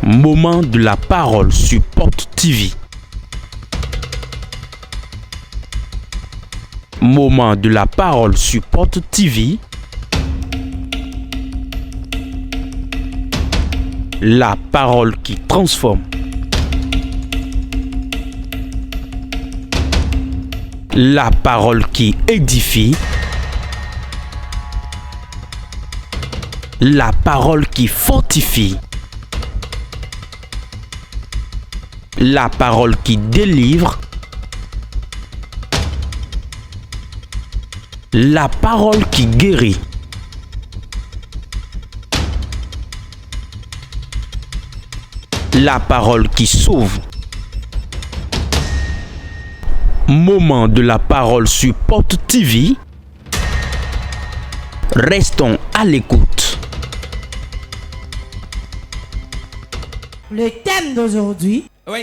Moment de la parole sur Porte TV. Moment de la parole sur Porte TV. La parole qui transforme. La parole qui édifie. La parole qui fortifie. La parole qui délivre. La parole qui guérit. La parole qui sauve. Moment de la parole sur Porte TV. Restons à l'écoute. Le thème d'aujourd'hui, la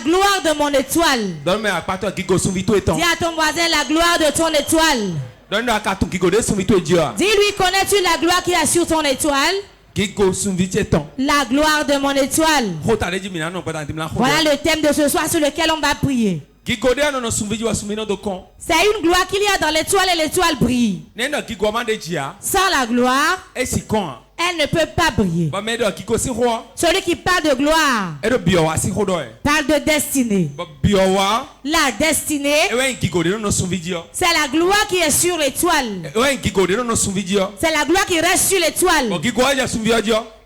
gloire de mon étoile. Dis à ton voisin la gloire de ton étoile. Dis-lui, connais-tu la gloire qui est sur ton étoile? La gloire de mon étoile. Voilà le thème de ce soir sur lequel on va prier. C'est une gloire qu'il y a dans l'étoile et l'étoile brille. Sans la gloire, elle ne peut pas briller. Celui qui parle de gloire parle de destinée. La destinée, c'est la gloire qui est sur l'étoile. C'est la gloire qui reste sur l'étoile.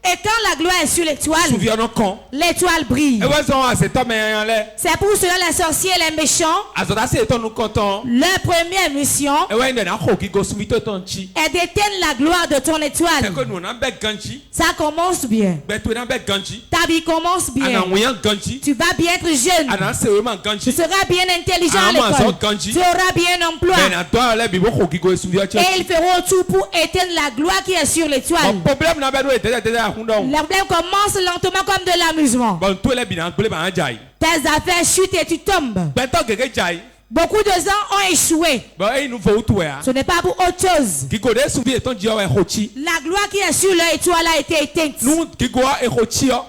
Et quand la gloire est sur l'étoile, l'étoile brille. C'est pour cela les sorciers et les méchants, leur première mission est d'éteindre la gloire de ton étoile. Ça commence bien. Ta vie commence bien. Tu vas bien être jeune. Tu seras bien intelligent à l'école. Tu auras bien un emploi. Et ils feront tout pour éteindre la gloire qui est sur l'étoile. Le problème commence lentement comme de l'amusement. Tes affaires chutent et tu tombes. Beaucoup de gens ont échoué. Ce n'est pas pour autre chose. La gloire qui est sur leur étoile a été éteinte.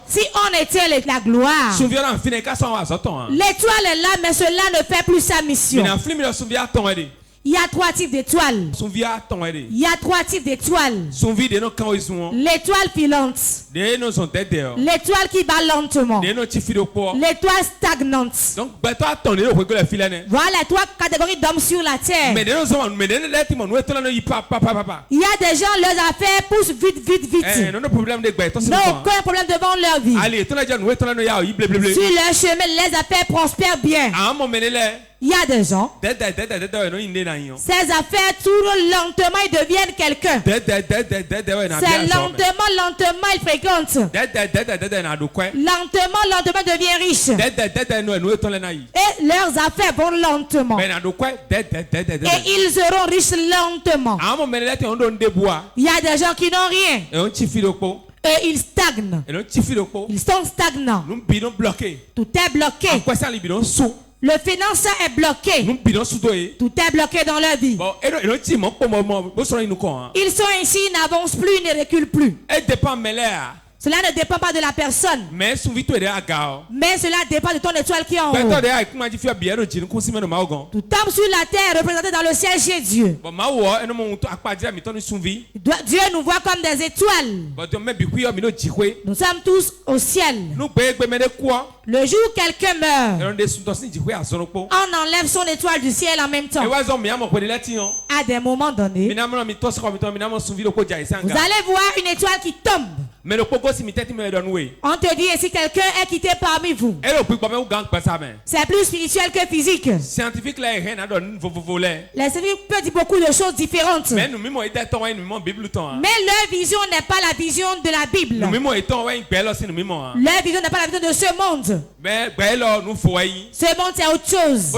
Si on éteint la gloire, l'étoile est là, mais cela ne fait plus sa mission. Il y a trois types d'étoiles. L'étoile filante. L'étoile qui bat lentement. L'étoile stagnante. Voilà les trois catégories d'hommes sur la terre. Il y a des gens, leurs affaires poussent vite. N'ont aucun problème devant leur vie. Sur leur chemin, les affaires prospèrent bien. Il y a des gens, ces affaires tournent lentement, ils deviennent quelqu'un. C'est lentement, ils fréquentent. Lentement, ils deviennent riches. Et leurs affaires vont lentement. Et ils seront riches lentement. Il y a des gens qui n'ont rien. Et ils stagnent. Ils sont stagnants. Tout est bloqué. Le financement est bloqué. Tout est bloqué dans leur vie. Ils sont ainsi, ils n'avancent plus, ils ne reculent plus. Cela ne dépend pas de la personne. Mais cela dépend de ton étoile qui est en haut. Tout homme sur la terre représenté dans le ciel chez Dieu. Dieu nous voit comme des étoiles. Nous sommes tous au ciel. Le jour où quelqu'un meurt, on enlève son étoile du ciel en même temps. À des moments donnés, vous allez voir une étoile qui tombe. On te dit, et si quelqu'un est quitté parmi vous, c'est plus spirituel que physique. Les scientifiques peuvent dire beaucoup de choses différentes. Mais leur vision n'est pas la vision de la Bible. Leur vision n'est pas la vision de ce monde. Ce monde, c'est autre chose.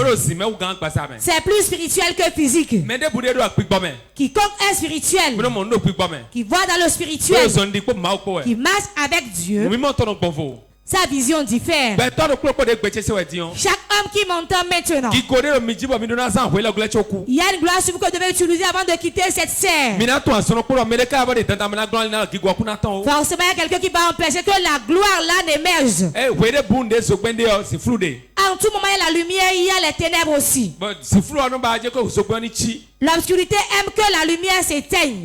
C'est plus spirituel que physique. Quiconque est spirituel, qui voit dans le spirituel, qui marche avec Dieu, Sa vision diffère. Chaque homme qui m'entend maintenant, il y a une gloire sur vous que vous devez utiliser avant de quitter cette serre. Forcément, il y a quelqu'un qui va empêcher que la gloire là n'émerge. En tout moment, il y a la lumière, il y a les ténèbres aussi. L'obscurité aime que la lumière s'éteigne.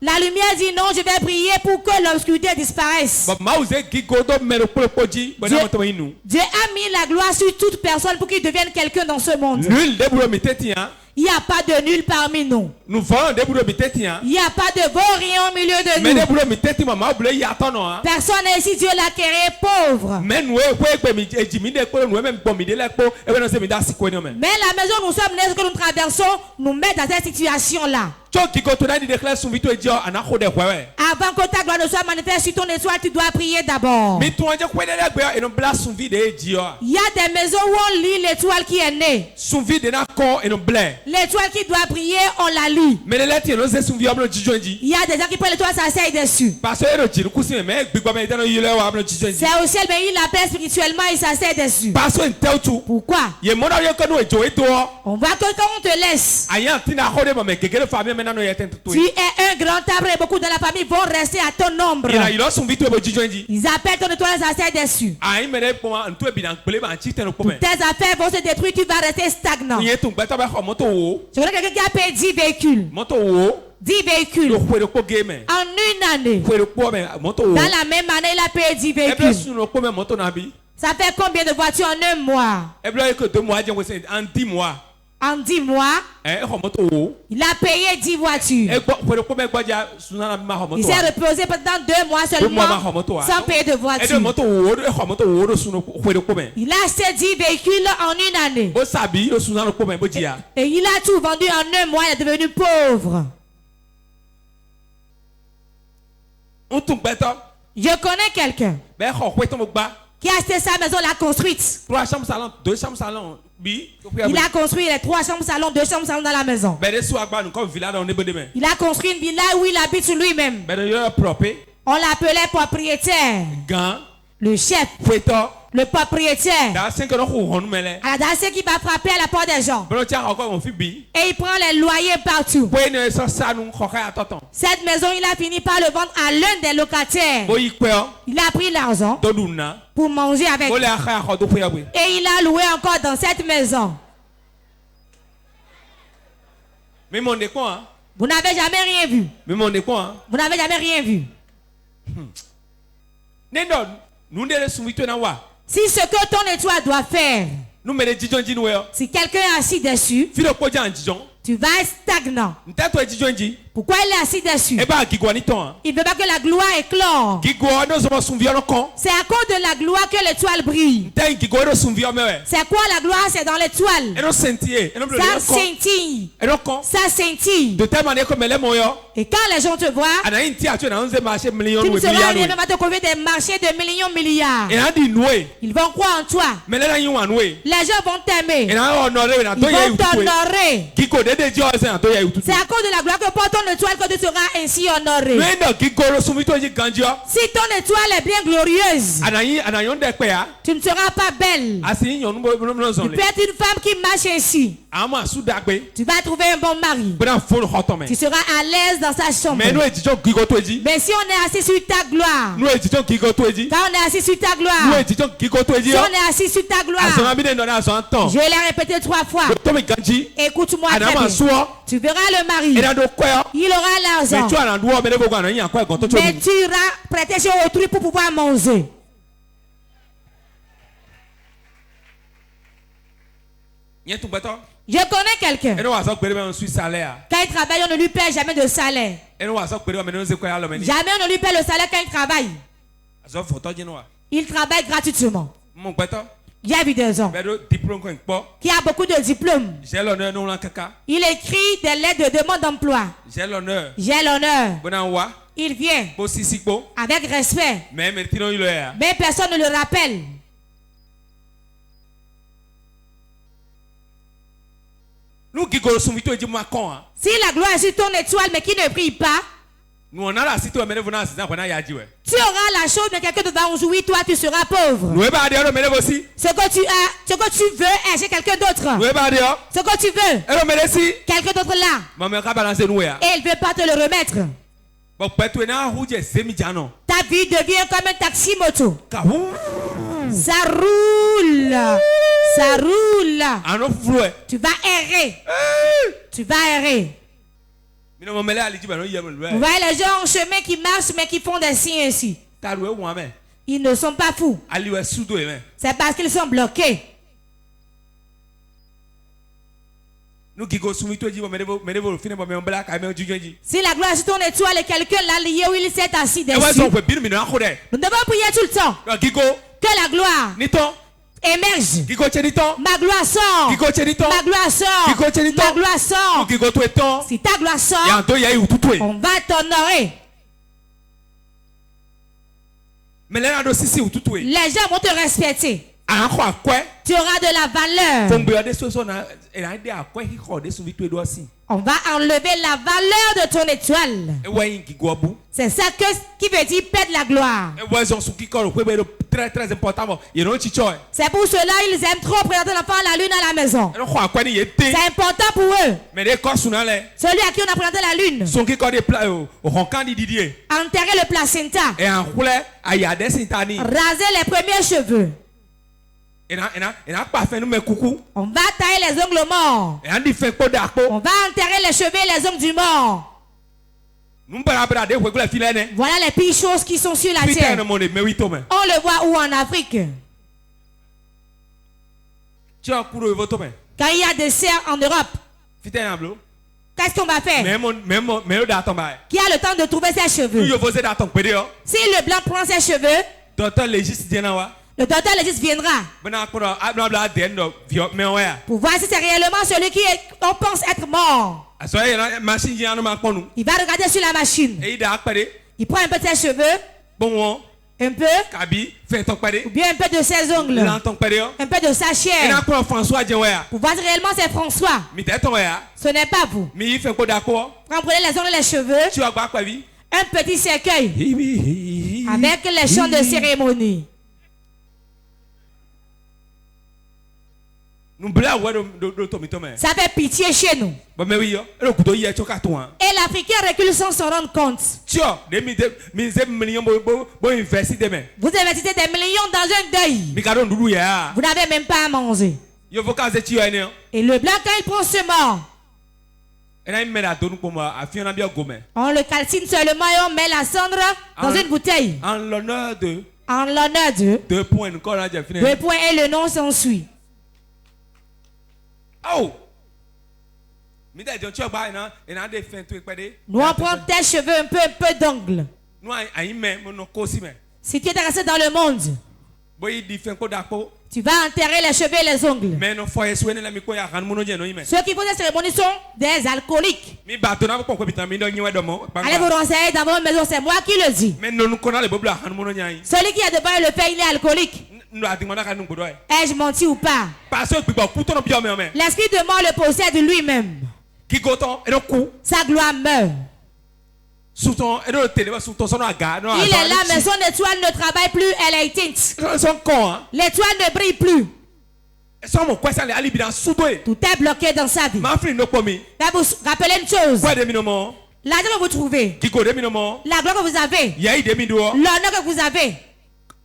La lumière dit non, je vais prier pour que l'obscurité disparaisse. Dieu a mis la gloire sur toute personne pour qu'il devienne quelqu'un dans ce monde. Il n'y a pas de nul parmi nous. Il n'y a pas de vaurien au milieu de nous. Personne ici, Dieu l'a créé pauvre. Mais la maison où nous sommes nés, ce que nous traversons, nous met dans cette situation-là. Avant que ta gloire ne soit manifeste sur ton étoile, tu dois prier d'abord. Il y a des maisons où on lit l'étoile qui est née. L'étoile qui doit briller, on la lit. Il y a des gens qui prennent l'étoile, s'asseyent dessus. C'est au ciel, mais il l'appelle spirituellement, il s'asseye dessus. Pourquoi? On voit que quand on te laisse, tu es un grand arbre et beaucoup de la famille vont rester à ton ombre. Ils appellent ton étoile, s'asseyent dessus. Tes affaires vont se détruire, tu vas rester stagnant. Je connais quelqu'un qui a payé 10 véhicules. 10 véhicules. En une année. Dans la même année, il a payé 10 véhicules. Ça fait combien de voitures en un mois? En 10 mois, il a payé 10 voitures. Il s'est reposé pendant 2 mois seulement sans payer de voiture. Il a acheté 10 véhicules en une année. Et il a tout vendu en un mois, il est devenu pauvre. Je connais quelqu'un qui a acheté sa maison, l'a construite. 3 chambres, salon, 2 chambres, salon. Il a construit les 3 chambres, salon, 2 chambres, salon dans la maison. Il a construit une villa où il habite sur lui-même. On l'appelait propriétaire. Le chef. Le propriétaire. C'est qui va frapper à la porte des gens. Et il prend les loyers partout. Cette maison, il a fini par le vendre à l'un des locataires. Il a pris l'argent pour manger avec. Et il a loué encore dans cette maison. Vous n'avez jamais rien vu. Vous n'avez jamais rien vu. Si ce que ton étoile doit faire, si quelqu'un est assis dessus, tu vas être stagnant. Pourquoi il est assis dessus? Il ne veut pas que la gloire éclore. C'est à cause de la gloire que l'étoile brille. C'est quoi la gloire? C'est dans l'étoile. Ça scintille. Ça scintille. Et quand les gens te voient, tu ne seras rien même à te convier des marchés de millions, milliards. Ils vont croire en toi. Les gens vont t'aimer. Ils vont t'honorer. C'est à cause de la gloire que porte ton étoile que tu seras ainsi honoré. Si ton étoile est bien glorieuse, tu ne seras pas belle. Tu peux être une femme qui marche ainsi. Tu vas trouver un bon mari. Tu seras à l'aise dans sa chambre. Mais si on est assis sur ta gloire, quand on est assis sur ta gloire, si on est assis sur ta gloire, je l'ai répété 3 fois. Écoute-moi très bien. Tu verras le mari. Il aura l'argent. Mais tu iras prêter chez autrui pour pouvoir manger. Je connais quelqu'un. Quand il travaille, on ne lui paie jamais de salaire. Jamais on ne lui paie le salaire quand il travaille. Il travaille gratuitement. Il y a vu des gens qui a beaucoup de diplômes. Il écrit des lettres de demande d'emploi. J'ai l'honneur. Il vient avec respect. Mais personne ne le rappelle. Si la gloire est sur ton étoile mais qui ne brille pas, Tu auras la chose, mais quelqu'un d'autre va en jouir, toi tu seras pauvre. Ce que tu as, ce que tu veux, c'est quelqu'un d'autre. Ce que tu veux, quelqu'un d'autre là. Et il ne veut pas te le remettre. Ta vie devient comme un taxi moto. Ça roule. Ça roule. Tu vas errer. Tu vas errer. Vous voyez les gens en chemin qui marchent mais qui font des signes ainsi. Ils ne sont pas fous. C'est parce qu'ils sont bloqués. Si la gloire est sur ton étoile et quelqu'un l'a lié où il s'est assis dessus, nous devons prier tout le temps que la gloire émerge. Ma gloire sort. Ma gloire sort. Ma gloire sort. Si ta gloire sort, on va t'honorer. Les gens vont te respecter. Tu auras de la valeur. On va enlever la valeur de ton étoile. C'est ça qui veut dire perdre la gloire. C'est pour cela qu'ils aiment trop présenter l'enfant à la lune à la maison. C'est important pour eux. Celui à qui on a présenté la lune, enterrer le placenta, raser les premiers cheveux. On va tailler les ongles morts. On va enterrer les cheveux et les ongles du mort. Voilà les pires choses qui sont sur la terre. On le voit où en Afrique? Quand il y a des serres en Europe, qu'est-ce qu'on va faire? Qui a le temps de trouver ses cheveux? Si le blanc prend ses cheveux, le docteur légiste viendra pour voir si c'est réellement celui qui on pense être mort. Il va regarder sur la machine. Il prend un peu de ses cheveux, un peu, ou bien un peu de ses ongles, un peu de sa chair, pour voir si réellement c'est François. Ce n'est pas vous. Prenez les ongles et les cheveux, un petit cercueil avec les chants de cérémonie. Ça fait pitié chez nous. Et l'Africain recule sans s'en rendre compte. Vous investissez des millions dans un deuil. Vous n'avez même pas à manger. Et le blanc, quand il prend ce mort, on le calcine seulement et on met la cendre dans une bouteille. En l'honneur de. Deux points et le nom s'ensuit. Oh! Nous on prend tes cheveux, un peu d'ongles. Si tu es resté dans le monde, tu vas enterrer les cheveux et les ongles. Ceux qui font ces cérémonies sont des alcooliques. Allez vous renseigner dans votre maison, c'est moi qui le dis. Celui qui est devant le fait, il est alcoolique. Ai-je menti ou pas? L'esprit de mort le possède lui-même. Sa gloire meurt. Il est là, mais son étoile ne travaille plus, elle est éteinte. L'étoile ne brille plus. Tout est bloqué dans sa vie. Mais vous rappelez une chose. L'argent que vous trouvez, la gloire que vous avez, l'honneur que vous avez,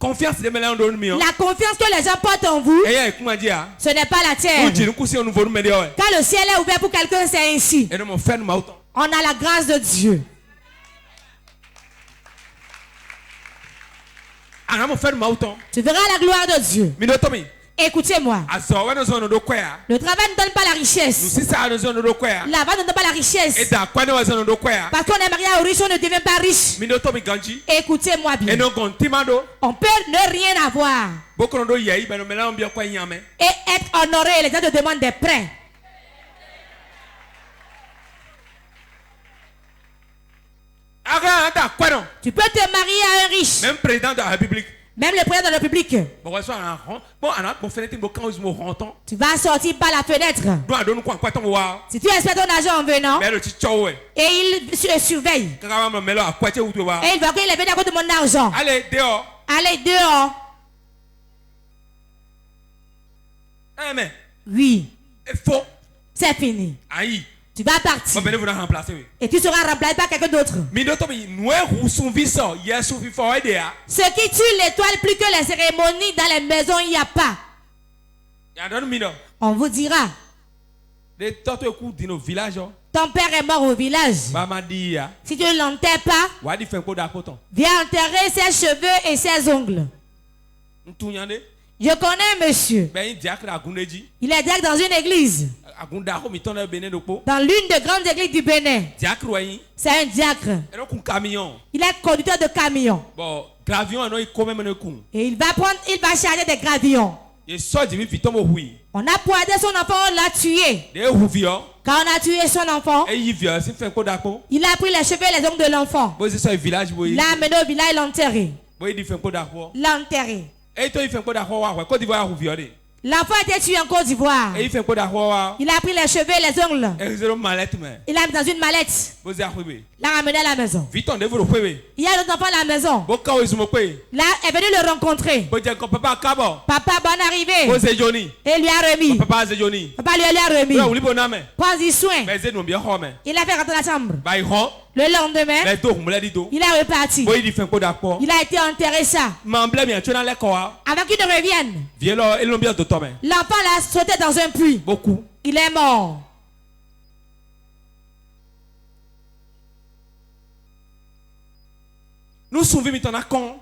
la confiance que les gens portent en vous, ce n'est pas la terre. Quand le ciel est ouvert pour quelqu'un, c'est ainsi. On a la grâce de Dieu. Tu verras la gloire de Dieu. Écoutez-moi. Le travail ne donne pas la richesse. La vente ne donne pas la richesse. Parce qu'on est marié aux riches, on ne devient pas riche. Écoutez-moi bien. On peut ne rien avoir et être honoré. Les gens te demandent des prêts. Tu peux te marier à un riche. Même président de la République. Même le président de la République. Tu vas sortir par la fenêtre. Si tu espères ton argent en venant, et il surveille. Et il voit qu'il est venu à cause de mon argent. Allez dehors. Allez dehors. Amen. Oui. Faux. C'est fini. Aïe. Tu vas partir. Et tu seras remplacé par quelqu'un d'autre. Ce qui tue l'étoile plus que les cérémonies dans les maisons, il n'y a pas. On vous dira. Ton père est mort au village. Si tu ne l'enterres pas, viens enterrer ses cheveux et ses ongles. Je connais un monsieur. Il est diacre dans une église. Dans l'une des grandes églises du Bénin. C'est un diacre. Il est conducteur de camion. Et il va charger des gravillons. On a poignardé son enfant, on l'a tué. Quand on a tué son enfant, il a pris les cheveux et les ongles de l'enfant. Il l'a amené au village et l'a enterré. L'a enterré. L'enfant a été tué en Côte d'Ivoire. Il a pris les cheveux et les ongles. Il l'a mis dans une mallette. L'a ramené à la maison. Il y a l'autre enfant à la maison. Là, est venu le rencontrer. Papa, bonne arrivée. Et lui a remis. Papa lui a remis. Prends-y soin. Il a fait rentrer dans la chambre. Le lendemain, il est reparti. Il a été enterré ça. Avant qu'il ne revienne, l'enfant l'a sauté dans un puits. Il est mort.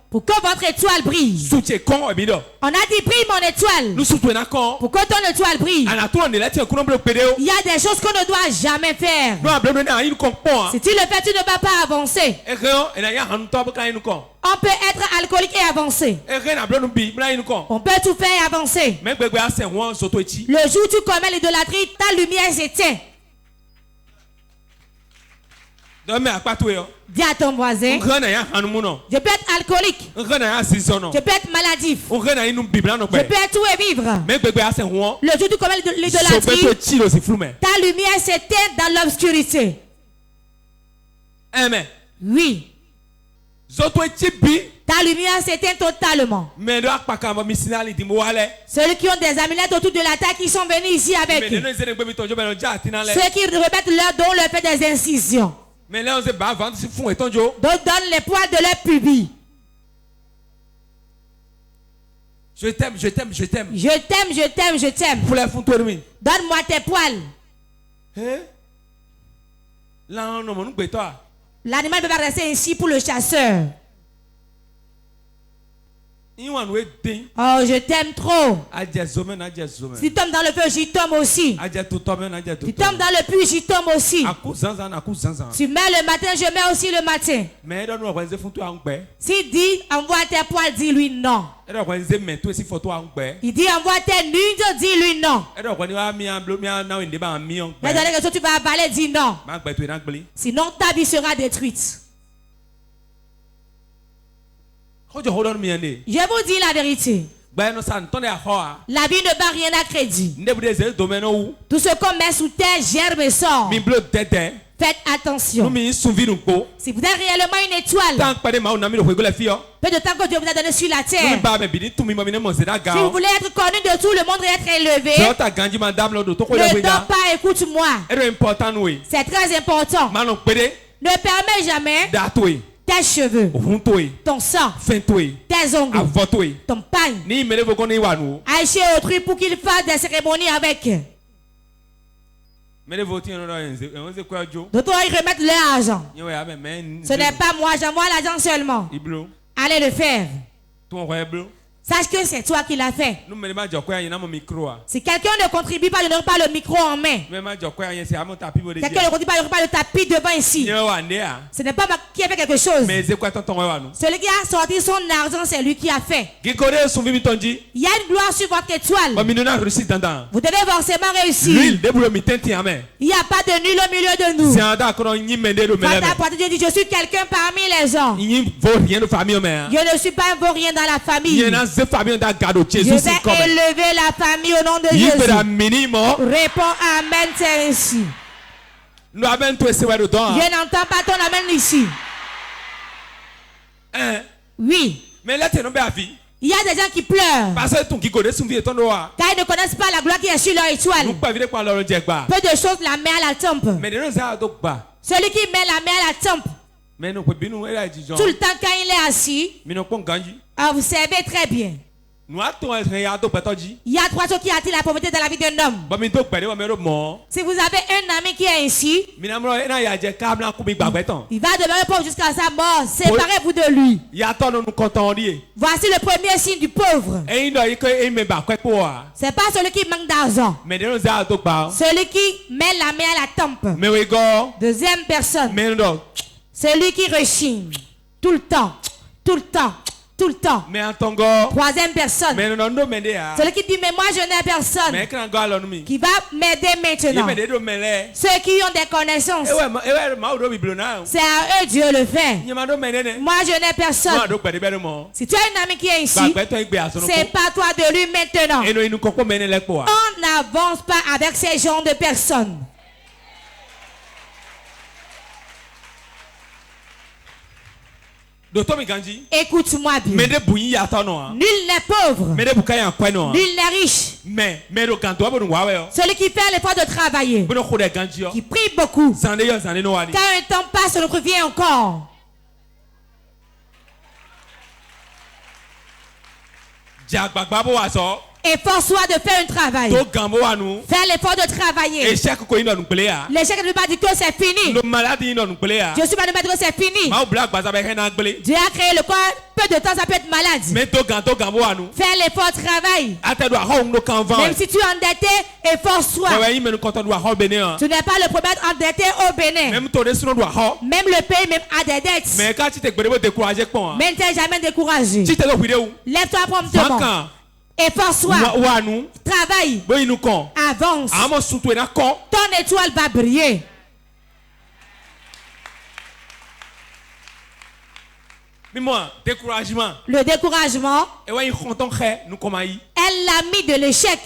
Pour que votre étoile brille. On a dit brille mon étoile. Pour que ton étoile brille. Il y a des choses qu'on ne doit jamais faire. Si tu le fais, tu ne vas pas avancer. On peut être alcoolique et avancer. On peut tout faire et avancer. Le jour où tu commets l'idolâtrie, ta lumière s'éteint. Dis à ton voisin, je peux être alcoolique, je peux être maladif, je peux être tout et vivre. Le jour où tu commets l'idolâtrie, ta lumière s'éteint dans l'obscurité. Amen. Oui. Ta lumière s'éteint totalement. Ceux qui ont des amulettes autour de la tête qui sont venus ici avec eux. Ceux qui remettent leur dos, leur fait des incisions. D'autres donnent les poils de leur pubis. Je t'aime, je t'aime, je t'aime. Je t'aime, je t'aime, je t'aime. Donne-moi tes poils. L'animal ne peut pas rester ici pour le chasseur. Oh, je t'aime trop. Si tu tombes dans le feu, j'y tombe aussi. Tu tombes dans le puits, j'y tombe aussi. Tu mets le matin, je mets aussi le matin. S'il dit envoie tes poils, dis-lui non. Il dit envoie tes nudes, dis-lui non. Mais dans les questions, tu vas avaler, dis non. Sinon ta vie sera détruite. Je vous dis la vérité. La vie ne bat rien à crédit. Tout ce qu'on met sous terre germe et sort. Faites attention. Si vous êtes réellement une étoile, peu de temps que Dieu vous a donné sur la terre, si vous voulez être connu de tout le monde et être élevé, ne dors pas, écoute-moi. C'est très important. Ne permets jamais tes cheveux, ton sang, tes ongles, ton pain, à chez autrui pour qu'il fasse des cérémonies avec. D'autres, ils remettent leur argent. Ce n'est pas moi, j'envoie l'argent seulement. Allez le faire. Sache que c'est toi qui l'as fait. Si quelqu'un ne contribue pas, je n'aurai pas le micro en main. Quelqu'un ne contribue pas, je n'aurai pas le tapis devant ici. Ce n'est pas moi qui ai fait quelque chose. Celui qui a sorti son argent, c'est lui qui a fait. Il y a une gloire sur votre étoile. Vous devez forcément réussir. Il n'y a pas de nul au milieu de nous. Dieu dit, je suis quelqu'un parmi les gens. Je ne suis pas un vaurien dans la famille. Je vais élever la famille au nom de Jésus. Réponds amen, c'est ainsi. Je n'entends pas ton amen ici. Oui. Mais là, il y a des gens qui pleurent car ils ne connaissent pas la gloire qui est sur leur étoile. Peu de choses la met à la tempe. Celui qui met la main à la tempe, tout le temps quand il est assis, vous savez très bien. Il y a 3 choses qui attirent la pauvreté dans la vie d'un homme. Si vous avez un ami qui est ainsi, il va demeurer pauvre jusqu'à sa mort. Séparez-vous de lui. Voici le premier signe du pauvre. C'est pas celui qui manque d'argent. Celui qui met la main à la tempe. Deuxième personne. Celui qui rechigne tout le temps. Tout le temps. Tout le temps. Troisième personne. Celui qui dit mais moi je n'ai personne qui va m'aider maintenant. Ceux qui ont des connaissances, c'est à eux Dieu le fait. Moi je n'ai personne. Si tu as un ami qui est ici, c'est pas toi de lui maintenant. On n'avance pas avec ces genres de personnes. Écoute-moi bien. Nul n'est pauvre. Nul n'est riche. Celui qui fait l'effort de travailler, qui prie beaucoup, quand un temps passe, on revient encore. Efforce-toi de faire un travail. Faire l'effort de travailler. L'échec ne veut pas dire que c'est fini. Je suis pas de mettre que c'est fini. Dieu a créé le corps. Peu de temps ça peut être malade. Faire l'effort de travail. Même si tu es endetté, efforce-toi. Tu n'es pas le premier endetté au Bénin. Même le pays même a des dettes. Mais tu n'es jamais découragé. Lève-toi promptement. Efforce-toi. Travaille. Avance. Ton étoile va briller. Le découragement, elle l'a mis de l'échec.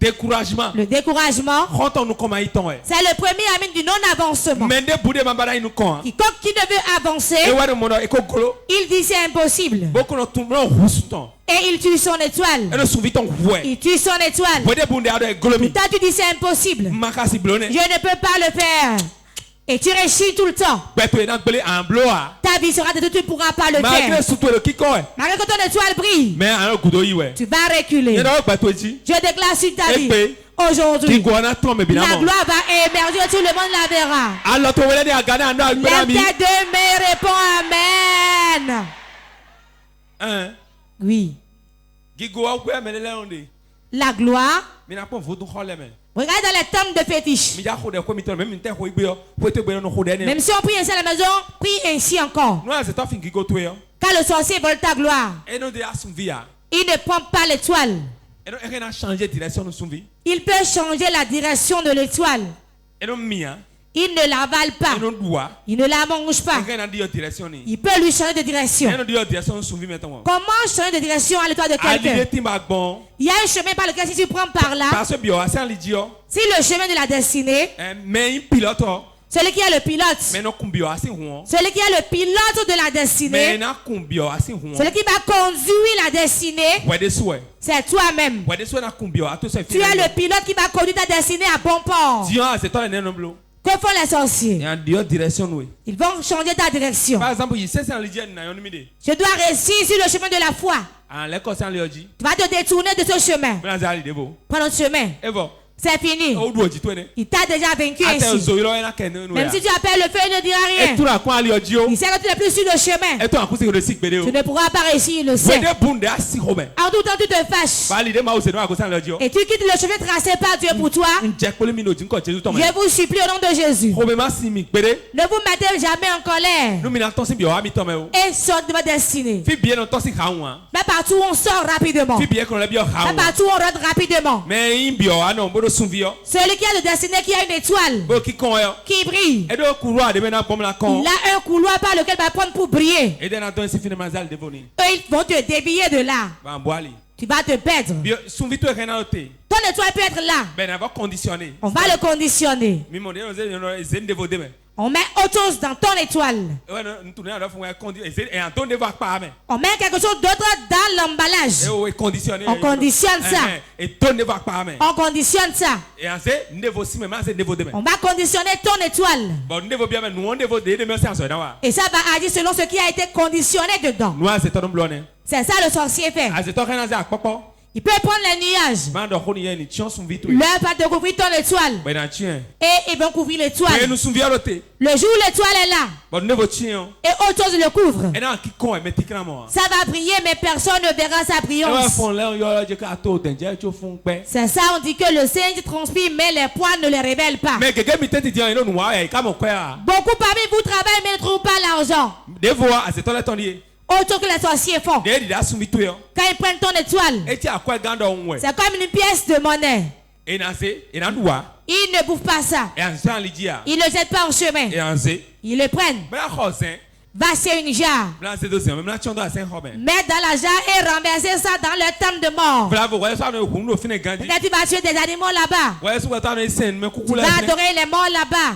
Le découragement, c'est le premier ami du non-avancement. Quiconque qui ne veut avancer, il dit c'est impossible. Et il tue son étoile. Il tue son étoile. Toi tu dis c'est impossible. Je ne peux pas le faire. Et tu réussis tout le temps. Ta vie sera de tout, tu ne pourras pas le faire. Malgré que ton étoile brille, tu vas reculer. Je déclare sur ta vie. Aujourd'hui, la gloire va émerger, tout le monde la verra. Lève tes deux mains, réponds amen. Oui. La gloire. Regarde dans les tombes de fétiche. Même si on prie ainsi à la maison, prie ainsi encore. Quand le sorcier vole ta gloire, il ne prend pas l'étoile. Il peut changer la direction de l'étoile. Il ne l'avale pas. Il ne la mange pas. Il peut lui changer de direction. Comment changer de direction à l'étoile de quelqu'un? Il y a un chemin par lequel si tu prends par là, si le chemin de la destinée, celui qui est le pilote, celui qui est le pilote de la destinée, celui qui va conduire la destinée, c'est toi-même. Tu es le pilote qui va conduire ta destinée à bon port. Que font les sorciers? Ils vont changer ta direction. Par exemple, je dois réussir sur le chemin de la foi. Tu vas te détourner de ce chemin. Prends notre chemin. C'est fini. Il t'a déjà vaincu ainsi. Même si tu appelles le feu, il ne dira rien. Il sait que tu n'es plus sur le chemin. Tu ne pourras pas réussir, il le sait. En tout temps, tu te fâches. Et tu quittes le chemin tracé par Dieu pour toi. Je vous supplie au nom de Jésus. Ne vous mettez jamais en colère. Et sortez de votre destinée. Mais partout où on sort rapidement. Mais partout où on rentre rapidement. Celui qui a le destiné, qui a une étoile qui brille, il a un couloir par lequel il va prendre pour briller. Eux, ils vont te dévier de là. Tu vas te perdre. Ton étoile peut être là. On va le conditionner. On met autre chose dans ton étoile. On met quelque chose d'autre dans l'emballage. On conditionne ça. On conditionne ça. On va conditionner ton étoile. Et ça va agir selon ce qui a été conditionné dedans. C'est ça le sorcier fait. Il peut prendre les nuages. L'heure va te couvrir ton étoile. Et ils vont couvrir l'étoile. Le jour où l'étoile est là. Et autre chose le couvre. Ça va briller, mais personne ne verra sa brillance. C'est ça, on dit que le singe transpire, mais les poils ne les révèlent pas. Beaucoup parmi vous travaillent, mais ne trouvent pas l'argent. Autre que les sorciers font. Quand ils prennent ton étoile, c'est comme une pièce de monnaie. Ils ne bouffent pas ça. Ils ne le jettent pas en chemin. Ils le prennent. Vasser une jarre. Mettre dans la jarre et renverser ça dans le temple de mort. Peut-être tu vas tuer des animaux là-bas. Tu vas adorer les morts là-bas.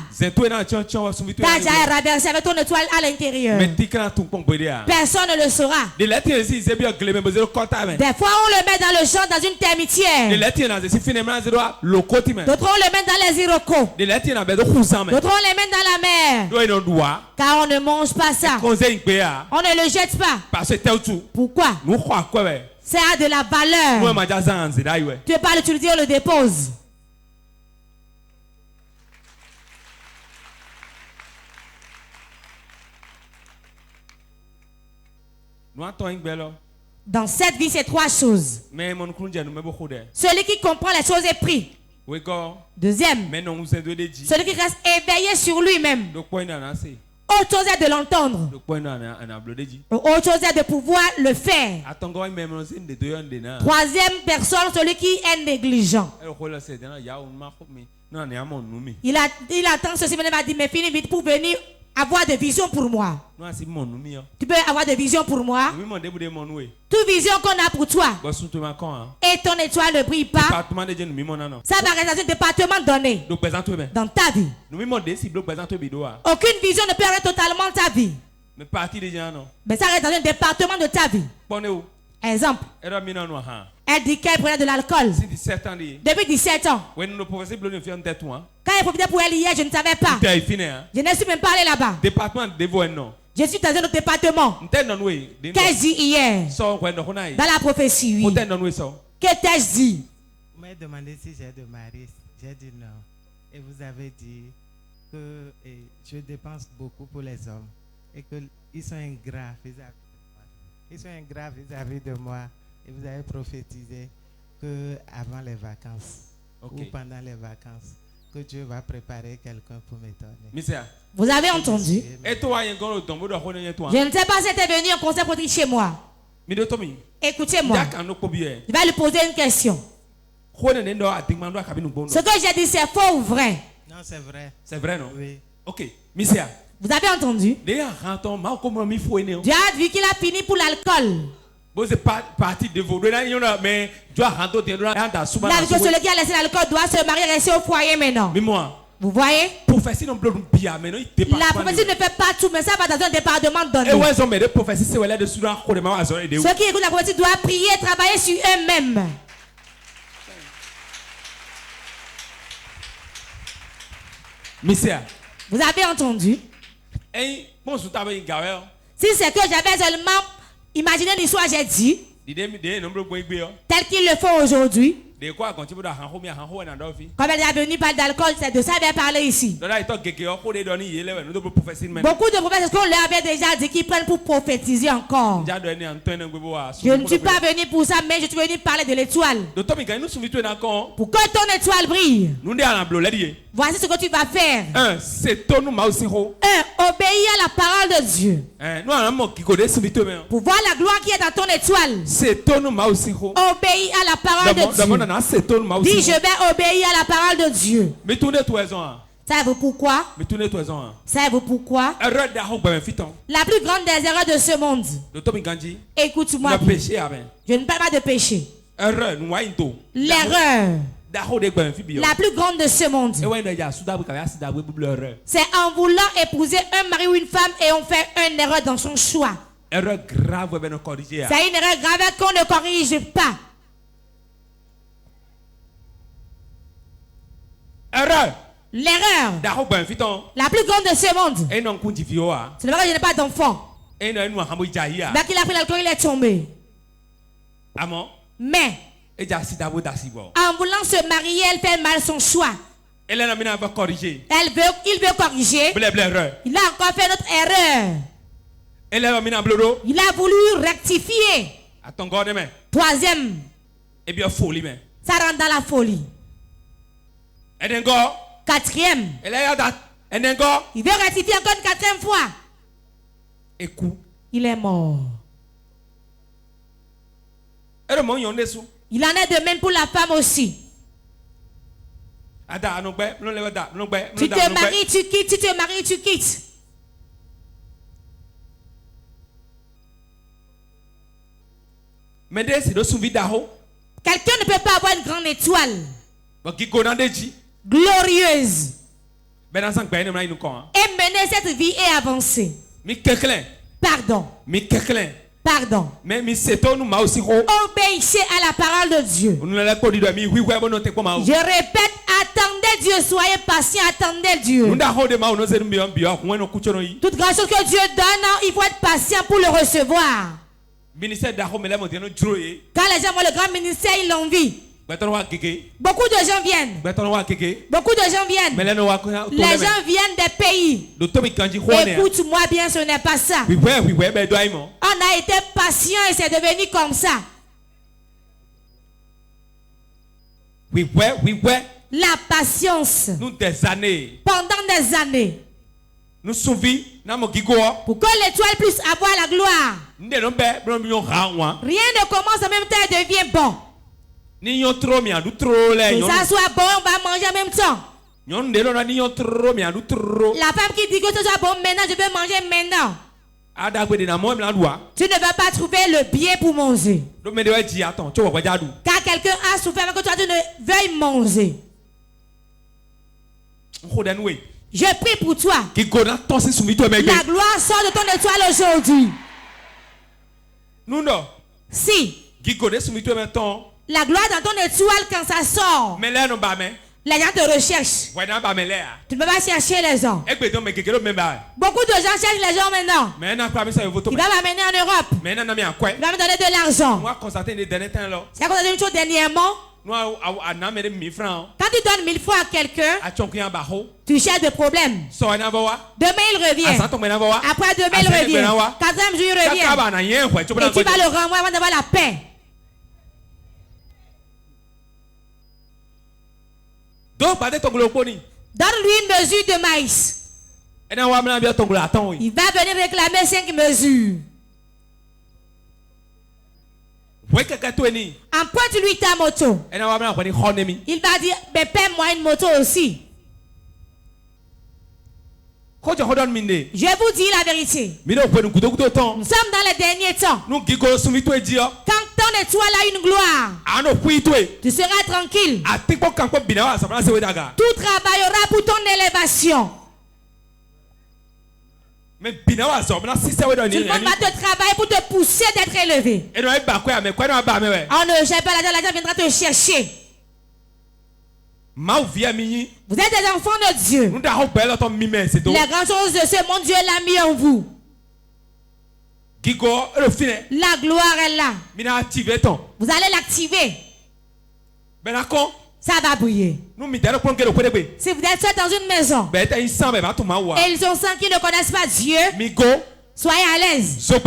Ta jarre est renversée avec ton étoile à l'intérieur. Personne ne le saura. Des fois on le met dans le champ, dans une termitière. D'autres on le met dans les irocos. D'autres on les met dans la mer. Car on ne mange pas ça. On ne le jette pas. Pourquoi? Ça a de la valeur. Tu ne peux pas l'utiliser, on le dépose. Dans cette vie, c'est trois choses. Celui qui comprend les choses est pris. Deuxième, celui qui reste éveillé sur lui-même. Autre chose est de l'entendre. Autre chose est de pouvoir le faire. Troisième personne, celui qui est négligent. Il attend ceci, mais il va dire, mais finis vite pour venir avoir des visions pour moi. Tu peux avoir des visions pour moi. Toute vision qu'on a pour toi et ton étoile ne brille pas, ça va rester dans un département donné dans ta vie. Aucune vision ne peut arrêter totalement ta vie. Mais ça reste dans un département de ta vie. Exemple, elle dit qu'elle prenait de l'alcool depuis 17 ans. Quand elle profitait pour elle hier, je ne savais pas. Je ne suis même pas allé là-bas. Je suis dans un autre département. Qu'est-ce dit hier? Dans la prophétie, oui. Qu'est-ce dit? Vous m'avez demandé si j'ai de mari. J'ai dit non. Et vous avez dit que je dépense beaucoup pour les hommes. Et qu'ils sont ingrats vis-à-vis de moi. Ils sont ingrats vis-à-vis de moi. Et vous avez prophétisé que avant les vacances ou pendant les vacances, que Dieu va préparer quelqu'un pour m'étonner. Vous avez entendu? Je ne sais pas si c'était venu en concert pour dire chez moi. Écoutez-moi. Je vais lui poser une question. Ce que j'ai dit, c'est faux ou vrai? Non, c'est vrai. C'est vrai, non? Oui. Ok. Vous avez entendu? Dieu a vu qu'il a fini pour l'alcool. Il a dit que celui qui a laissé l'alcool doit se marier et rester au foyer maintenant. Vous voyez? La prophétie ne fait pas tout, mais ça va dans un département donné. Ceux qui écoutent la prophétie doivent prier et travailler sur eux-mêmes. Vous avez entendu? Si c'est que j'avais seulement imaginé l'histoire, j'ai dit. Tel Tels qu'ils le font aujourd'hui. Comme elle est venue par d'alcool, c'est de ça qu'elle parler ici. Beaucoup de prophètes, qu'on leur avait déjà dit qu'ils prennent pour prophétiser encore. Je ne suis pas venu pour ça, mais je suis venu parler de l'étoile. Pour que ton étoile brille. Voici ce que tu vas faire. 1. Obéis à la parole de Dieu. Pour voir la gloire qui est dans ton étoile. Obéis à la parole de Dieu. Dis, je vais obéir à la parole de Dieu. Savez-vous pourquoi? Savez-vous pourquoi? La plus grande des erreurs de ce monde. Écoute-moi bien. Je ne parle pas de péché. L'erreur. La plus grande de ce monde. C'est en voulant épouser un mari ou une femme et on fait une erreur dans son choix. C'est une erreur grave qu'on ne corrige pas. L'erreur la plus grande de ce monde. Ce n'est pas que je n'ai pas d'enfant. Mais qu'il a pris l'alcool, il est tombé. Mais en voulant se marier, elle fait mal son choix. Il veut corriger. Il a encore fait notre erreur. Il a voulu rectifier. Troisième, ça rentre dans la folie. Quatrième, il veut rectifier encore une quatrième fois. Il est mort. Il en est de même pour la femme aussi. Tu te maries, tu quittes, tu te maries, tu quittes. Quelqu'un ne peut pas avoir une grande étoile glorieuse et mener cette vie et avancer. Pardon. Pardon. Obéissez à la parole de Dieu. Je répète, attendez Dieu, soyez patient, attendez Dieu. Toute grâce que Dieu donne, il faut être patient pour le recevoir. Quand les gens voient le grand ministère, ils l'envient. Beaucoup de gens viennent. Beaucoup de gens viennent. Les gens viennent des pays. Écoute-moi bien, ce n'est pas ça. On a été patient et c'est devenu comme ça. La patience. Pendant des années. Pour que l'étoile puisse avoir la gloire. Rien ne commence en même temps et devient bon. Que ça soit bon, on va manger en même temps. La femme qui dit que ce soit bon maintenant, je veux manger maintenant. Tu ne vas pas trouver le bien pour manger. Car quelqu'un a souffert avant que toi tu ne veuilles manger. Je prie pour toi. La gloire sort de ton étoile aujourd'hui. Si la gloire dans ton étoile quand ça sort, les gens te recherchent. Tu ne peux pas chercher les gens. Beaucoup de gens cherchent les gens maintenant. Il va m'amener en Europe. Il va me donner de l'argent. C'est constaté une chose dernièrement. Quand tu donnes 1000 francs à quelqu'un, tu cherches des problèmes. Demain il revient. Après demain il revient. Quatrième jour il revient. Et tu vas le renvoyer avant d'avoir la paix. Donne-lui une mesure de maïs. Il va venir réclamer 5 mesures. Emprunte-lui ta moto. Il va dire, mais paie-moi une moto aussi. Je vous dis la vérité. Nous sommes dans les derniers temps. Quand ton étoile a une gloire, tu seras tranquille. Tout travaillera pour ton élévation. Tout le monde va te travailler pour te pousser d'être élevé. On ne cherche pas l'argent viendra te chercher. Vous êtes des enfants de Dieu. Les grandes choses de ce monde, Dieu l'a mis en vous. La gloire est là. Vous allez l'activer. Ça va briller. Si vous êtes seul dans une maison et ils ont senti qu'ils ne connaissent pas Dieu, soyez à l'aise. Vous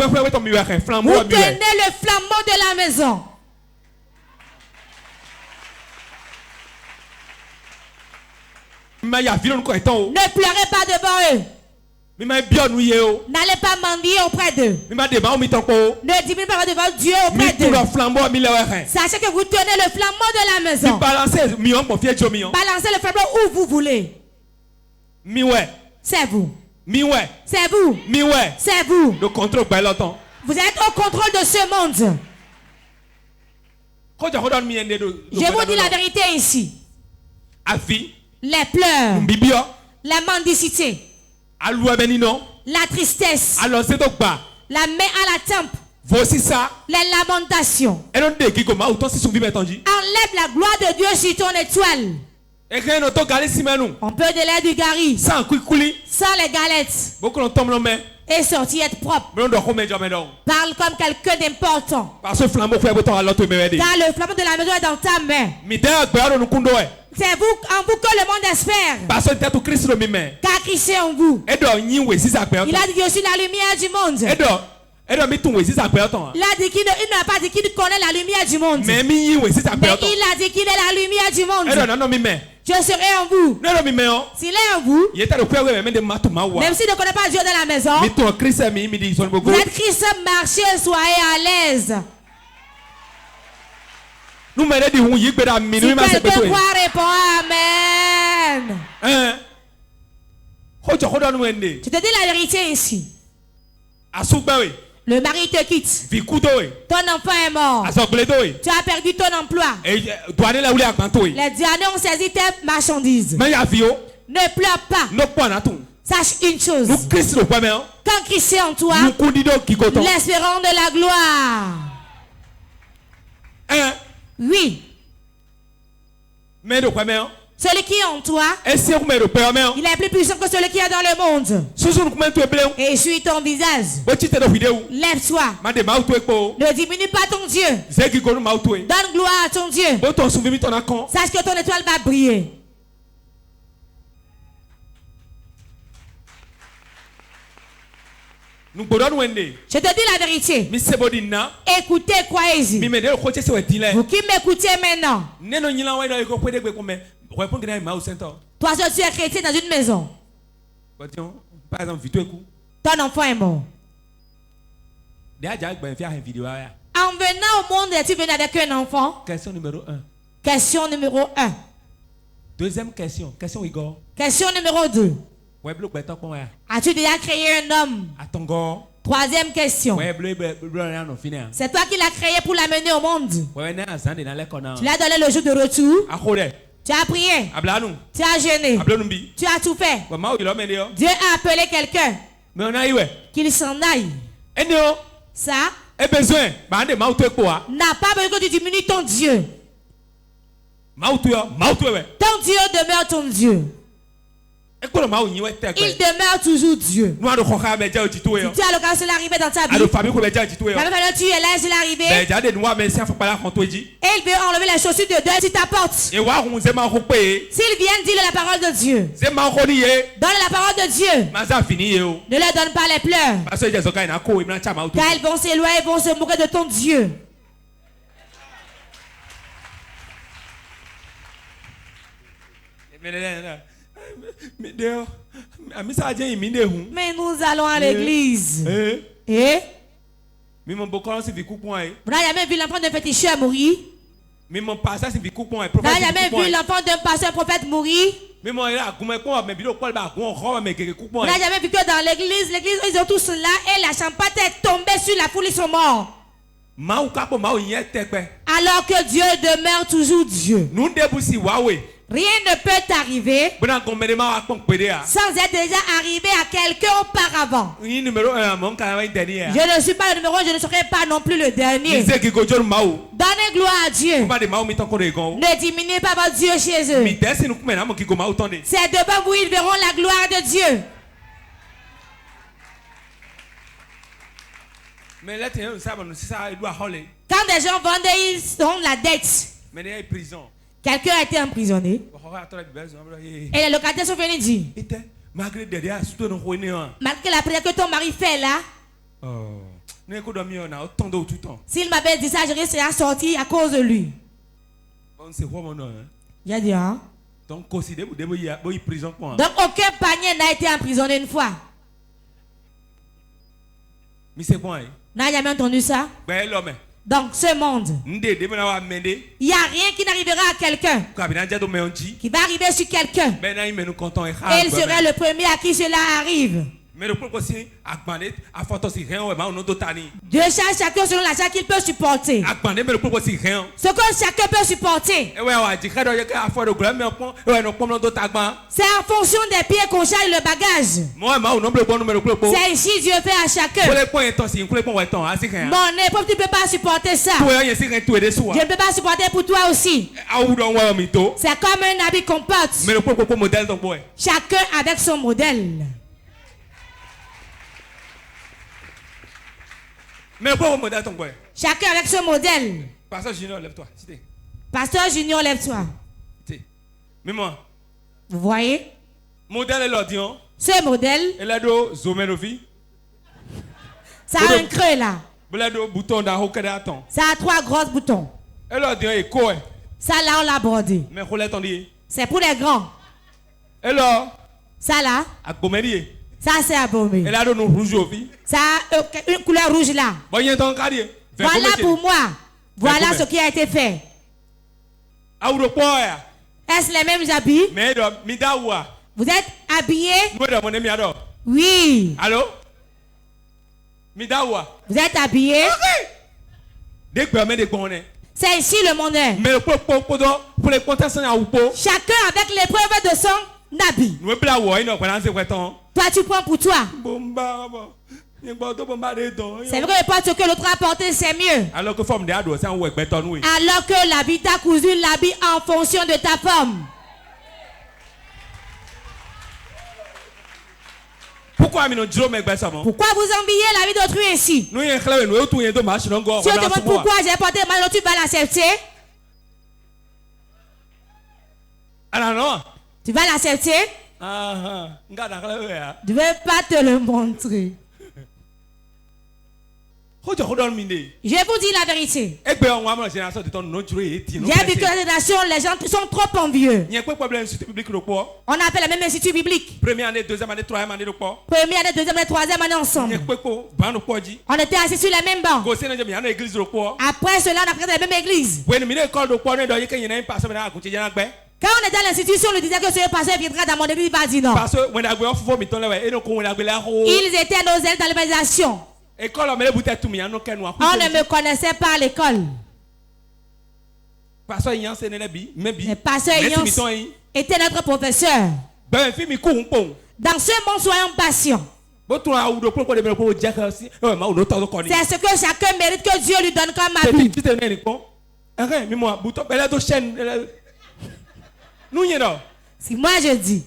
tenez le flambeau de la maison. Ne pleurez pas devant eux. N'allez pas mendier auprès d'eux. Ne diminuez pas devant Dieu auprès d'eux. Sachez que vous tenez le flambeau de la maison. Balancez le flambeau où vous voulez. C'est vous. C'est vous. C'est vous. Vous êtes au contrôle de ce monde. Je vous dis la vérité ici. Les pleurs, la mendicité, la tristesse, la main à la tempe, les lamentations. Enlève la gloire de Dieu sur ton étoile. On peut de l'air du gari sans les galettes et sortir être propre. Parle comme quelqu'un d'important. Car le flambeau de la maison est dans ta main. C'est vous, en vous que le monde espère. Car Christ est en vous. Il a dit que je suis la lumière du monde. Il a dit qu'il n'a pas dit qu'il connaît la lumière du monde. Mais il a dit qu'il est la lumière du monde. Je serai en vous. S'il est en vous, même s'il ne connaît pas Dieu dans la maison, vous êtes Christ, marchez, soyez à l'aise. Si quelqu'un croit, répond Amen. Je te dis la vérité ici. Le mari te quitte. Ton enfant est mort. Tu as perdu ton emploi. Les douaniers ont saisi tes marchandises. Ne pleure pas. Sache une chose. Quand Christ est en toi, l'espérance de la gloire. Oui. Celui qui est en toi, il est plus puissant que celui qui est dans le monde. Et essuie ton visage. Lève-toi. Ne diminue pas ton Dieu. Donne gloire à ton Dieu. Sache que ton étoile va briller. Je te dis la vérité. Écoutez, croyez-y. Vous qui m'écoutez maintenant. Toi seul tu es chrétien dans une maison. Ton enfant est mort. En venant au monde, es-tu venu avec un enfant? Question numéro 1. Question numéro 1. Deuxième question. Question Igor. Question numéro 2. As-tu déjà créé un homme? Troisième question. C'est toi qui l'as créé pour l'amener au monde. Tu l'as donné le jour de retour. Tu as prié. Tu as jeûné. Tu as tout fait. Dieu a appelé quelqu'un. Qu'il s'en aille. Ça n'a pas besoin que tu diminues ton Dieu. Ton Dieu demeure ton Dieu. Il demeure toujours Dieu. Tu as l'occasion de l'arriver dans ta vie. Tu es là, je l'arriver. Et il veut enlever les chaussures de deuil sur ta porte. S'il vient dire la parole de Dieu, donne la parole de Dieu. Ne leur donne pas les pleurs. Car ils vont s'éloigner, ils vont se moquer de ton Dieu. Mais nous allons à l'église. Et vous n'avez jamais vu l'enfant d'un féticheur mourir? Vous n'avez jamais vu l'enfant d'un pasteur prophète mourir? Vous n'avez jamais vu que dans l'église, ils ont tous là et la champagne est tombée sur la foule, ils sont morts. Alors que Dieu demeure toujours Dieu. Rien ne peut t'arriver sans être déjà arrivé à quelqu'un auparavant. Je ne suis pas le numéro 1, je ne serai pas non plus le dernier. Donnez gloire à Dieu. Ne diminuez pas votre Dieu chez eux. C'est devant vous ils verront la gloire de Dieu. Quand des gens vendent, ils ont la dette. Quelqu'un a été emprisonné. Et les locataires sont venus dire, malgré la prière que ton mari fait là, s'il m'avait dit ça, je serais sorti à cause de lui. Il a dit, hein? Donc aucun panier n'a été emprisonné une fois. N'a jamais entendu ça? Donc ce monde, il n'y a rien qui n'arrivera à quelqu'un, qui va arriver sur quelqu'un. Et il serait le premier à qui cela arrive. Dieu charge chacun selon l'argent qu'il peut supporter. Ce que chacun peut supporter. C'est en fonction des pieds qu'on charge le bagage. C'est ici Dieu fait à chacun. Mon épreuve, tu ne peux pas supporter ça. Je ne peux pas supporter pour toi aussi. C'est comme un habit qu'on porte. Chacun avec son modèle. Chacun avec ce modèle. Pasteur Junior, lève-toi. Pasteur Junior, lève-toi. Vous voyez? Ce modèle, ça a un creux là. Ça a 3 gros boutons. Ça là, on l'a bordé. C'est pour les grands. Ça là, ça c'est abomé. Ça a une couleur rouge là. Voilà pour moi. Voilà ce qui a été fait. Est-ce les mêmes habits? Vous êtes habillés? Oui. Allô? Vous êtes habillés? C'est ici le monnaie. Chacun avec l'épreuve de son habit. Toi tu prends pour toi. C'est vrai que ce que l'autre a porté c'est mieux. Alors que l'habit t'a cousu l'habit en fonction de ta forme. Pourquoi vous enviez la vie d'autrui ainsi? Si on te demande pourquoi j'ai porté mal, tu vas l'accepter? Tu vas l'accepter? Je ne vais pas te le montrer. Je vous dis la vérité. J'ai vu que la génération, les gens sont trop envieux. On appelle la même institut biblique. Première année, deuxième année, troisième année, troisième année ensemble. On était assis sur la même banc. Après cela, on a pris la même église. Quand on est dans l'institution, on nous disait que ce pasteur viendra dans mon église. Il va dire non. Ils étaient nos ailes dans l'organisation. On ne me connaissait pas à l'école. Mais pasteur Ignace était notre professeur. Dans ce monde, soyons patients. C'est ce que chacun mérite que Dieu lui donne comme habit. Si moi je dis,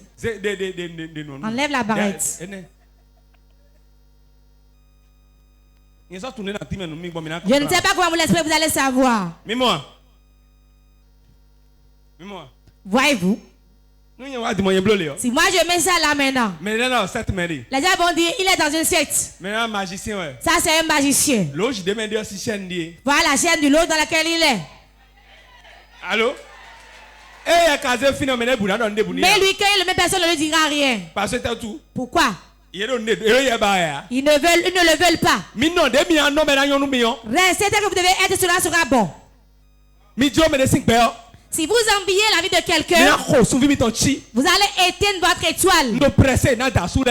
enlève la barrette. Je ne sais pas comment vous l'espérez, vous allez savoir. Voyez-vous? Si moi je mets ça là maintenant, les gens vont dire il est dans une secte. Ça c'est un magicien. Voilà la chaîne du lot dans laquelle il est. Allô? Mais lui, quand il le met, personne ne lui dira rien. Pourquoi? Ils ne le veulent pas. Restez que vous devez être, cela sera bon. Si vous enviez la vie de quelqu'un, vous allez éteindre votre étoile.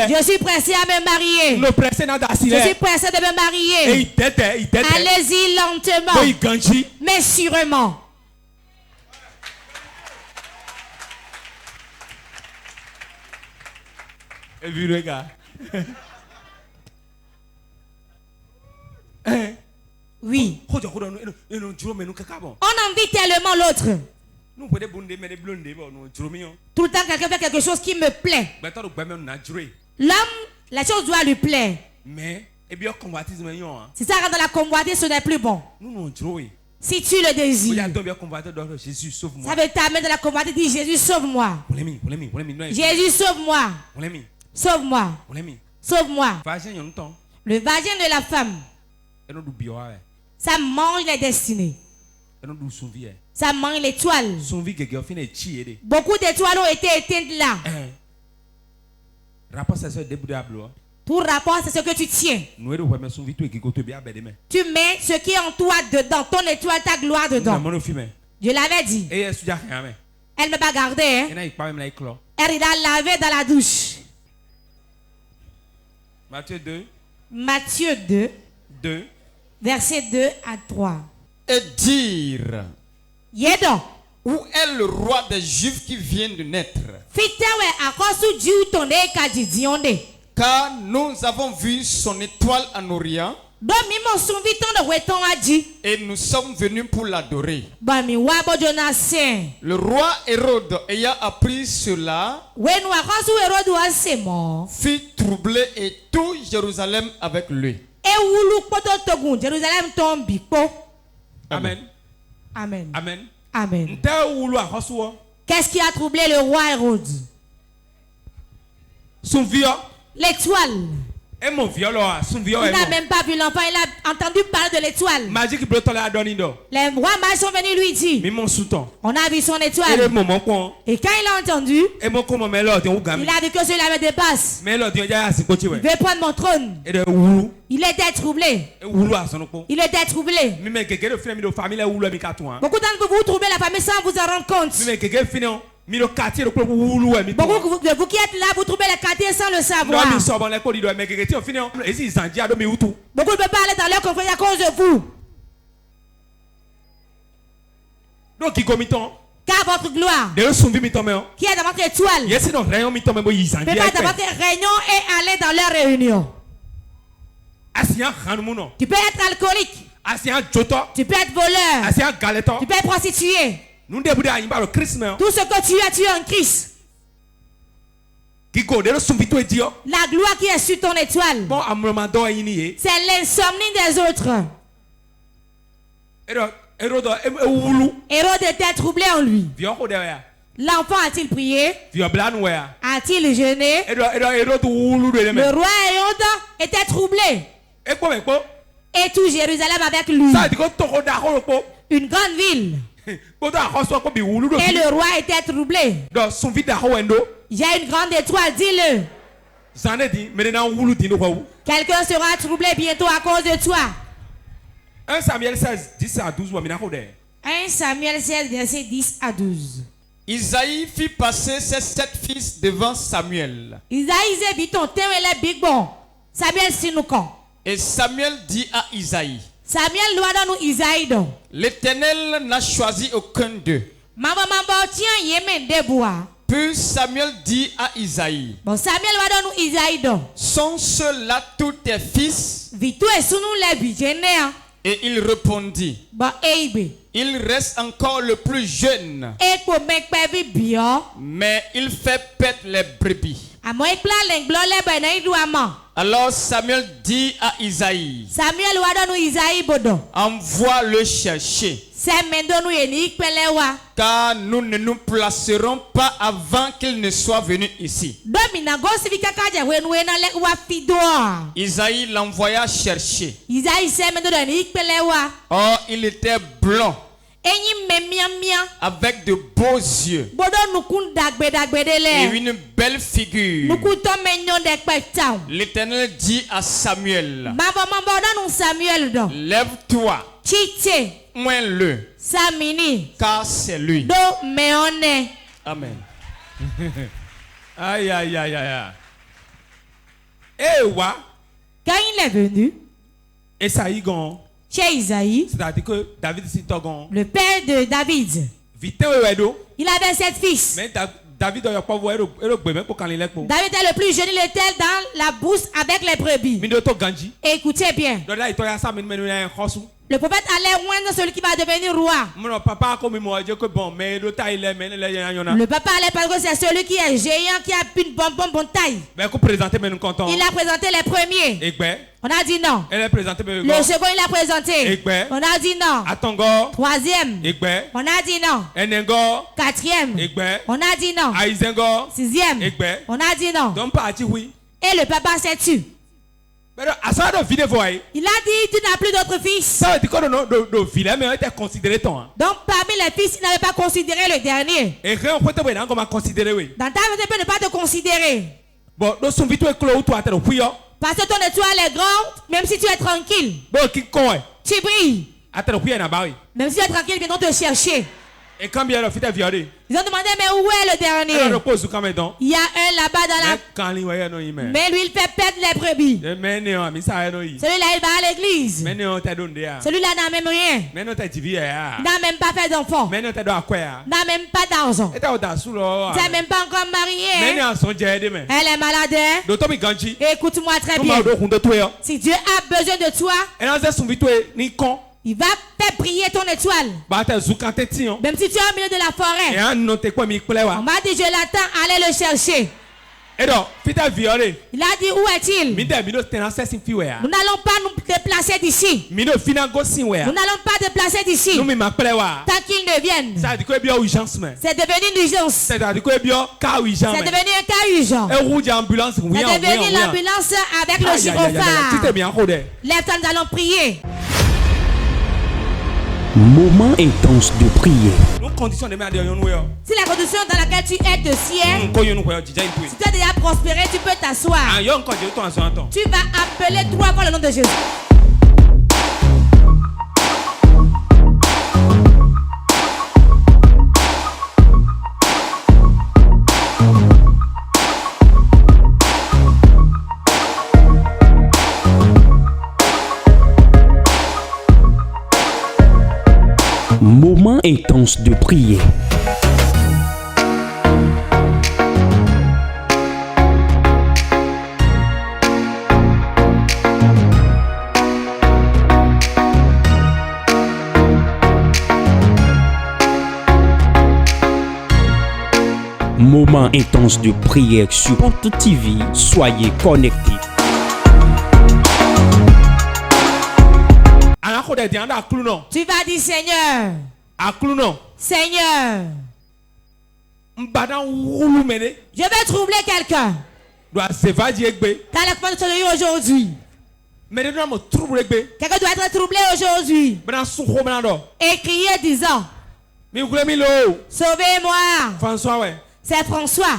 Je suis pressé à me marier. Je suis pressé de me marier. Allez-y lentement, mais sûrement. Oui. On envie tellement l'autre. Tout le temps quelqu'un fait quelque chose qui me plaît. L'homme, la chose doit lui plaire. Si ça rentre dans la convoitise, ce n'est plus bon. Si tu le désires, ça veut t'amener dans la convoitise, dis Jésus sauve-moi. Jésus sauve-moi. Sauve-moi. Sauve-moi. Le vagin de la femme, ça mange les destinées. Ça mange l'étoile. Beaucoup d'étoiles ont été éteintes là. Tout rapport, c'est ce que tu tiens. Tu mets ce qui est en toi dedans, ton étoile, ta gloire dedans. Je l'avais dit. Elle ne m'a pas gardé. Hein? Elle a lavé dans la douche. Matthieu 2. Verset 2 à 3. Et dire, Yédon. Où est le roi des Juifs qui vient de naître? Car nous avons vu son étoile en Orient et nous sommes venus pour l'adorer. Le roi Hérode, ayant appris cela, fut troublé et tout Jérusalem avec lui. Amen. Amen. Amen. Amen. Qu'est-ce qui a troublé le roi Hérode? L'étoile. Il n'a même pas vu l'enfant, il a entendu parler de l'étoile. Les rois mages sont venus lui dire, on a vu son étoile. Et quand il a entendu, il a dit que cela me dépasse. Il veut prendre mon trône. Il était troublé. Il était troublé. Beaucoup d'entre vous troublez la famille sans vous en rendre compte. Beaucoup de vous qui êtes là, vous trouvez le quartier sans le savoir. Beaucoup ne peuvent pas aller dans leur conflit à cause de vous. Car votre gloire, qui est dans votre étoile, ne peut pas dans votre réunion et aller dans leur réunion. Tu peux être alcoolique, tu peux être voleur, tu peux être prostituée. Tout ce que tu es en Christ. La gloire qui est sur ton étoile, c'est l'insomnie des autres. Hérode était troublé en lui. L'enfant a-t-il prié? A-t-il jeûné? Le roi Hérode était troublé. Et tout Jérusalem avec lui. Une grande ville. Et le roi était troublé. Il y a une grande étoile, dis-le. Quelqu'un sera troublé bientôt à cause de toi. 1 Samuel 16, 10 à 12. 1 Samuel 16, verset 10 à 12. Isaïe fit passer ses 7 fils devant Samuel. Isaïe vit ton thème et les big bon. Samuel sinoukan. Et Samuel dit à Isaïe, Samuel doit dans nous Isaïe donc. L'Éternel n'a choisi aucun d'eux. Puis Samuel dit à Isaïe, bon, Samuel va dans nous Isaïe donc. Sont ceux-là tous tes fils? Et il répondit, il reste encore le plus jeune, mais il fait paître les brebis. Alors Samuel dit à Isaïe, envoie le chercher, car nous ne nous placerons pas avant qu'il ne soit venu ici. Isaïe l'envoya chercher. Or il était blond, avec de beaux yeux et une belle figure. L'Éternel dit à Samuel, lève-toi, oins-le, car c'est lui. Amen. Aïe, aïe, aïe, aïe. Quand il est venu, chez Isaïe, c'est-à-dire que David le père de David, il avait 7 fils. David est le plus jeune, il était dans la bourse avec les brebis. Écoutez bien. Le prophète allait oindre celui qui va devenir roi. Le papa allait parce que c'est celui qui est géant, qui a une bonne taille. Il a présenté les premiers. On a dit non. Le second, il a présenté. On a dit non. Troisième. On a dit non. Quatrième. On a dit non. Sixième. On a dit non. Et le papa s'est tué. Il a dit, tu n'as plus d'autres fils. Donc parmi les fils, il n'avait pas considéré le dernier. Dans ta vie, tu ne peux pas te considérer. Parce que ton étoile est grande, même si tu es tranquille. Tu brilles. Même si tu es tranquille, ils viendront te chercher. Ils ont demandé, mais où est le dernier? Il y a un là-bas dans la... Mais lui, il fait perdre les brebis. Celui-là, il va à l'église. Celui-là n'a même rien. Il n'a même pas fait d'enfant. Il n'a même pas d'argent. Il n'est même pas encore marié. Elle est malade. Écoute-moi très bien. Si Dieu a besoin de toi, il va faire briller ton étoile. Même si tu es au milieu de la forêt. On m'a dit, je l'attends, allez le chercher. Il a dit, où est-il? Nous n'allons pas nous déplacer d'ici. Nous n'allons pas déplacer d'ici. Tant qu'il ne vienne. C'est devenu une urgence. C'est devenu un cas urgent. C'est devenu l'ambulance avec le gyrophare. Lève-toi, nous allons prier. Moment intense de prière. Si la condition dans laquelle tu es de ciel, si tu as déjà prospéré, tu peux t'asseoir. Tu vas appeler 3 fois le nom de Jésus. Moment intense de prière. Moment intense de prière sur Porte TV. Soyez connectés. Tu vas dire Seigneur. Seigneur. Je vais troubler quelqu'un. Dans la commande de aujourd'hui. Quelqu'un doit être troublé aujourd'hui. Et crier disant, sauvez-moi. C'est François.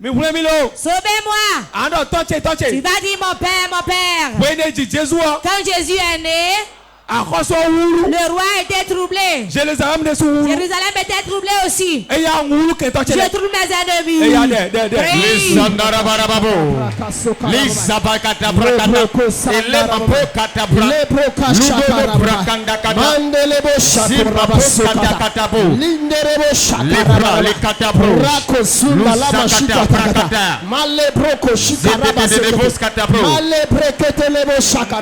Sauvez-moi. Tu vas dire mon père. Quand Jésus est né, le roi était troublé. Jérusalem était troublé aussi. Je trouve mes ennemis.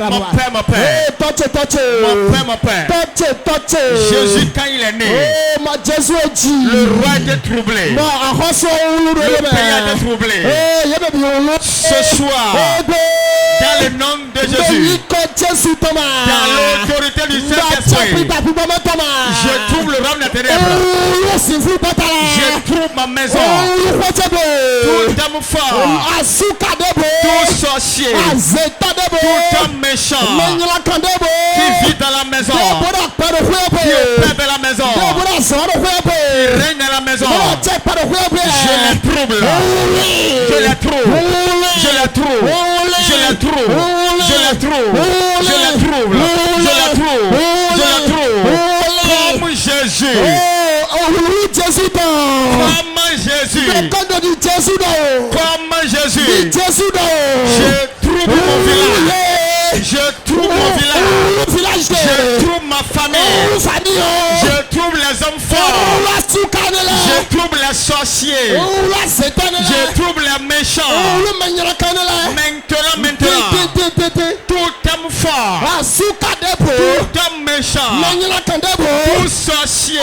Mon père. Jésus, quand il est né, le roi était troublé. Le pays était troublé. Ce soir, dans le nom de Jésus, dans l'autorité du Saint-Esprit, je trouve le royaume des ténèbres. Je trouve ma maison. Tout homme fort, tout sorcier, tout homme méchant qui vit dans la maison, qui opère de la maison, qui règne dans la maison, je les trouble, je les trouve, je les trouve, je les trouve, je les trouve, je les trouve, je les trouve, je les trouve, comme Jésus, comme Jésus, comme Jésus, je trouve mon village. Je trouve mon village. Je trouve ma famille. Je trouve les hommes forts. Je trouve les sorciers. Je trouve les méchants. Maintenant, tout homme fort, tout homme méchant, tout sorcier,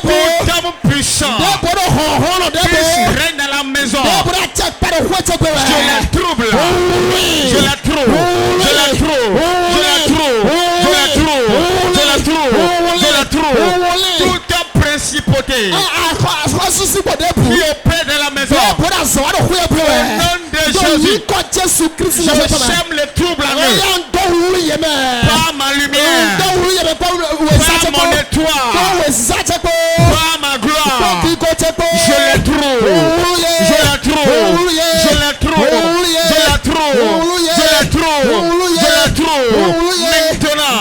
tout homme puissant qui règne dans la maison, je la trouble, je la trouve, je la trouve, je la trouve, je la trouve, je la trouve, je la trouve. Toute principauté qui opère dans la maison, au nom de Jésus, je sème le trouble en eux. Par ma lumière, par mon étoile, par ma gloire, je la trouve, je la trouve, je la trouve, je la trouve, je la trouve, je la trouve.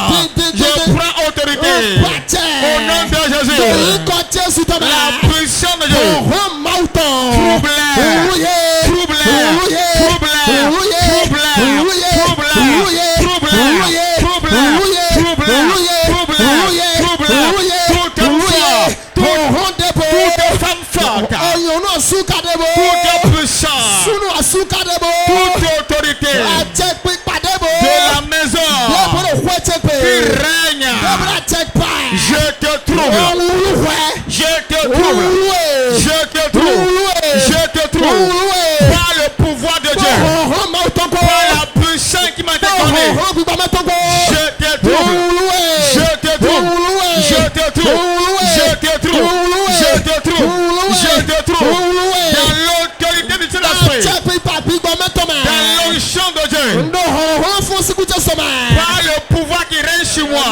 Maintenant, je prends autorité au nom de Jésus. La puissance de Dieu, toute femme forte, toute puissance, toute autorité de la maison qui règne, je te trouve, je te trouve, je te trouve, je te trouve, par le pouvoir de Dieu, par la puissance qui m'a été donnée, je te trouve, je te trouve, je te trouve, je te trouve, je te trouve, je te trouve, dans l'autorité du Saint-Esprit, dans l'onction de Dieu, par le pouvoir qui règne sur moi,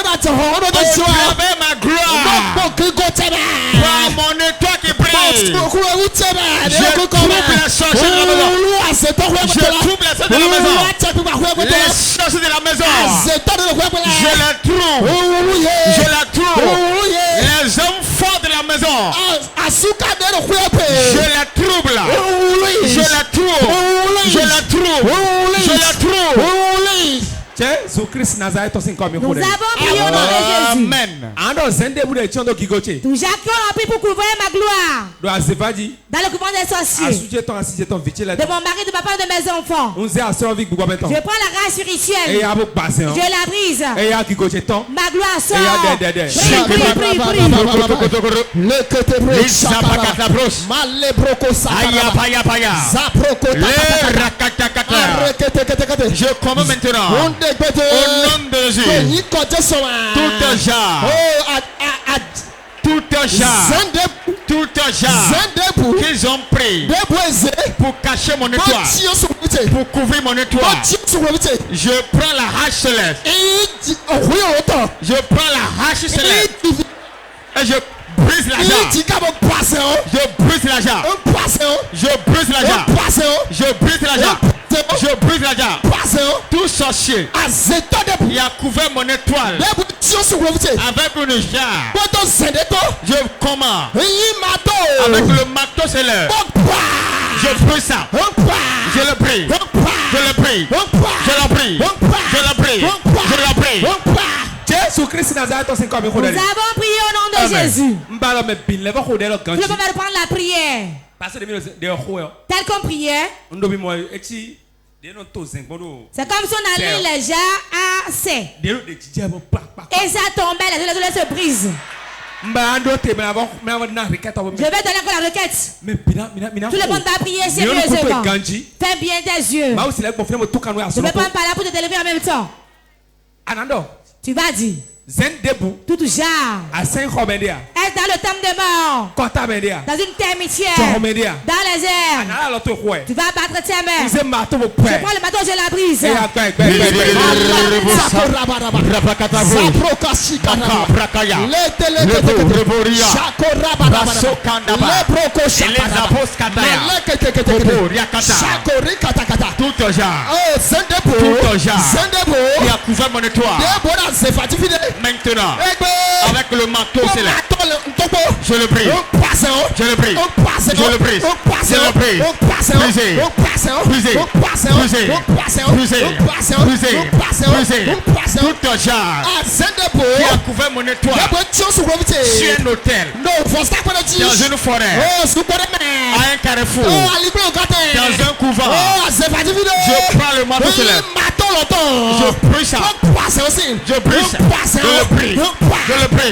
au travers ma gloire, par mon étoile qui brille, je trouve la sorcière de la maison, je trouve la sorcière de la maison, les sorciers de la maison, je la trouve, je la trouve, les hommes forts de la maison, je la trouble, je la trouve, je la trouve, je la trouve. Nous avons prié au nom de Jésus. Amen. Nous Jacques a prié pour couvrir ma gloire. Dans le couvent des sorciers. De mon mari, de ma part, de mes enfants. Je prends la grâce spirituelle. Je la brise. Ma gloire sort. Je commande maintenant au nom de Jésus tout genre qu'ils ont pris pour cacher mon étoile, pour couvrir mon étoile, je prends la hache céleste, je prends la hache céleste et je brise la jarre, je brise la jarre, je brise la jarre, je brise la jarre, je brise la jarre. Tout sorcier qui a couvert mon étoile avec une jarre, je commande avec le marteau céleste, je brise ça, je le brise, je le brise, je le brise, je le brise, je le brise. Nous avons prié au nom de Jésus. Je vais prendre la prière. Tel qu'on priait. C'est comme si on allait les jarres à C. Et ça tombait, les gens se brisent. Je vais donner encore la requête. Tout le monde va prier sérieusement. Fais bien tes yeux. Je ne vais pas me parler pour te délivrer en même temps. Tu vas dire. Tout genre est dans le temps de mort, dans une terre mitière, dans les airs. Tu vas battre tes mains. Je prends le marteau, je la brise. Tout genre qui a couvert mon étoile, maintenant avec le marteau céleste, je le brise, je le brise, je le brise, je le brise, brisé, brisé, brisé, brisé, brisé, tout genre qui a couvert mon étoile sur un hôtel, dans une forêt, à un carrefour, dans un couvent, je prends le marteau céleste, longtemps. Je prie ça. Passer aussi. Je prie ça. Je le prie. Je le prie.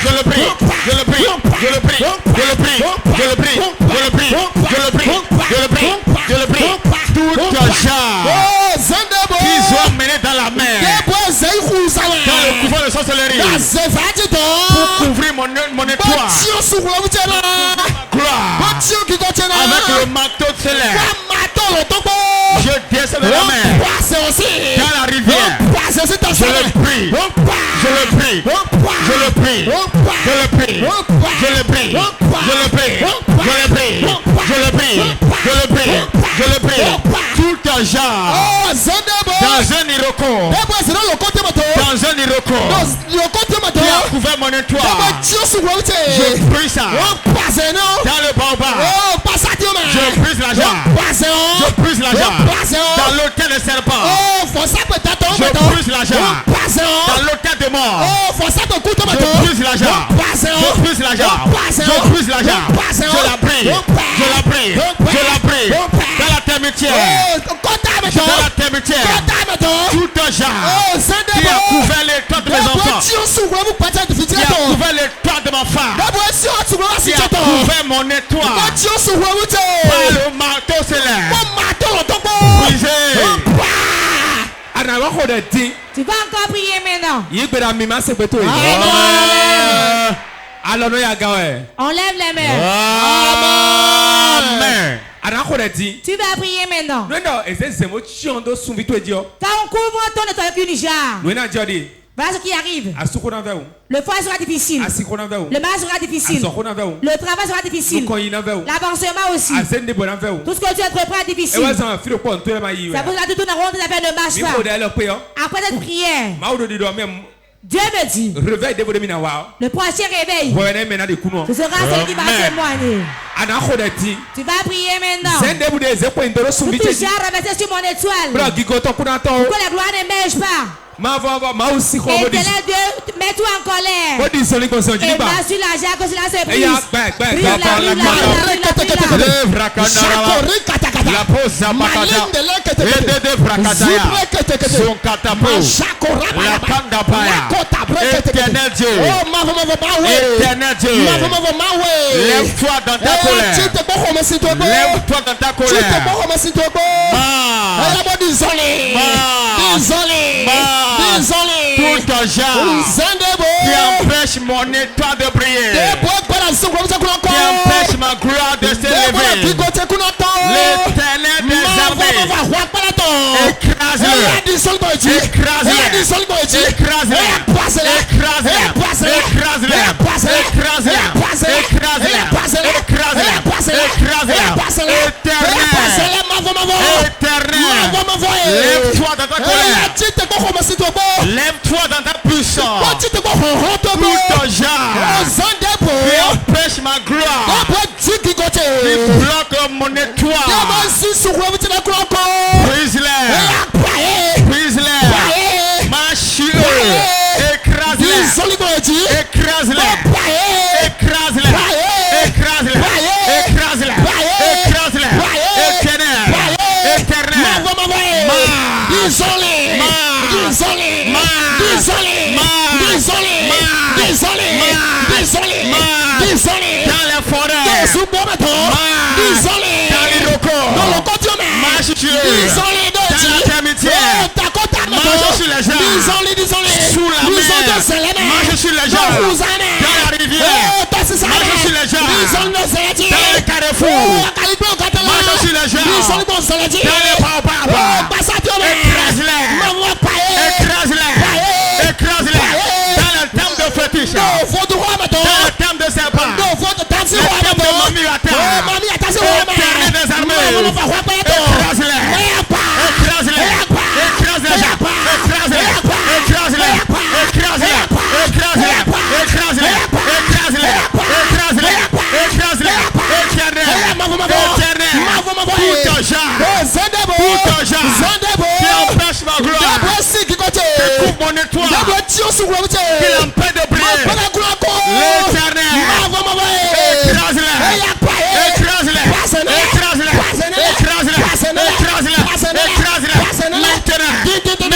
Je le prie. Je le prie. Je le prie. Je le prie. Je le prie. Je le prie. Je le prie. Je le prie. Je le prie. Tout genre qu'ils ont mené dans la mer, dans le couvent de sorcellerie, pour couvrir mon étoile, gloire, avec le manteau de céleste, je descends de la mer, dans la rivière, je le prie, je le prie, je le prie, je le prie, je le prie, je le prie, je le prie, je le prie, je le prie, je le prie, tout un genre, dans un iroko, dans un iroko, qui a couvert mon étoile, je prie ça, dans le baobab, je prise l'argent, je prise l'argent, dans l'hôtel de serpent, je prise l'argent, dans l'hôtel de mort, je prise l'argent, je prise l'argent, je prise l'argent, je la prie, je la prie, je la prie, dans la termitière, dans la termitière, tout un genre qui a couvert les toits de mes enfants, qui a couvert les toits de ma femme, qui a couvert mon étoile, par le marteau céleste, brisé. Tu vas encore prier maintenant. On lève les mains. Amen. Tu vas prier maintenant. Quand on couvre ton étoile avec une jarre, voilà ce qui arrive. Le foie sera difficile. Le mal sera difficile. Le travail sera difficile. L'avancement aussi. Tout ce que tu entreprends est difficile. Ça vous a tout tourné en rond, ça ne marche pas. Après cette prière, Dieu me dit, le prochain réveil, ce sera celui qui va témoigner. Tu vas prier maintenant. Tout ce genre remetté sur mon étoile. Pourquoi la gloire n'émerge pas? Et mets-toi en colère. Et va sur la jarre que cela se brise. Éternel Dieu, lève-toi dans ta colère. Lève-toi dans ta colère. Désolé. Tout un genre qui empêche mon étoile de briller, qui empêche ma gloire de s'élever. L'éternel des armées, écrase-le, écrase-le, écrase-le, écrase-le, écrase-le, écrase-le, écrase-le, éternel, lève-toi dans ta colère, lève-toi dans ta puissance. Tout ton genre qui empêche ma gloire, qui bloque mon étoile, brise-les, brise-les, marche-les, écrase-les, écrase-les, écrase-les, écrase-les, écrase-les, écrase-les, éternel, éternel, désolé, dans les forêts, dans les locaux, marche sur eux, dans la termitière, marche sur les gens, sous la mer, marche sur les gens, dans la rivière, marche sur les gens, dans les carrefours, marche sur les gens, dans les baobabs, écrase-les, écrase-les, écrase-les, dans le temple de fétiche, dans le temple de serpent, le temple de mamie à terre, éternel des armées, écrase-les, écrase-les, écrase-les, écrase-les, écrase-les, écrase-les, écrase-les, écrase-les, écrase-les, écrase-les, écrase-les, éternel, éternel, tout un genre qui empêche ma gloire, qui coupe mon étoile, qui l'empêche de briller, l'éternel, écrase-les, écrase-les, écrase-les, écrase-les, écrase-les, écrase-les, maintenant,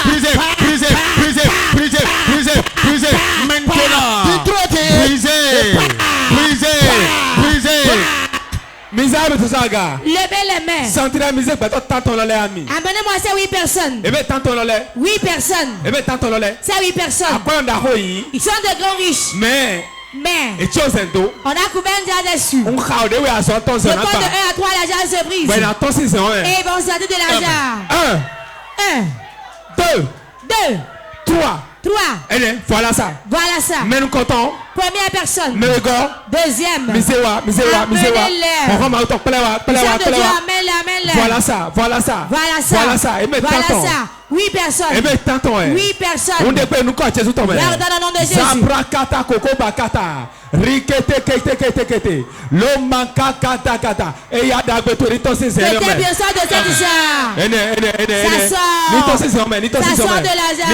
Levez les mains. Amenez-moi ces 8 personnes. 8 personnes. Ces 8 personnes. Ils sont de grands riches. Mais on a couvert un déjà dessus. Le compte de 1 à 3, l'argent se brise. Et ils vont sortir de l'argent. 1, 2, 3. Voilà ça. Mais nous comptons. Première personne. Deuxième. Voilà ça. 8 personnes. 8 personnes. Dans le nom de Jésus. C'était bien ça de cette histoire. Ça sort de l'argent.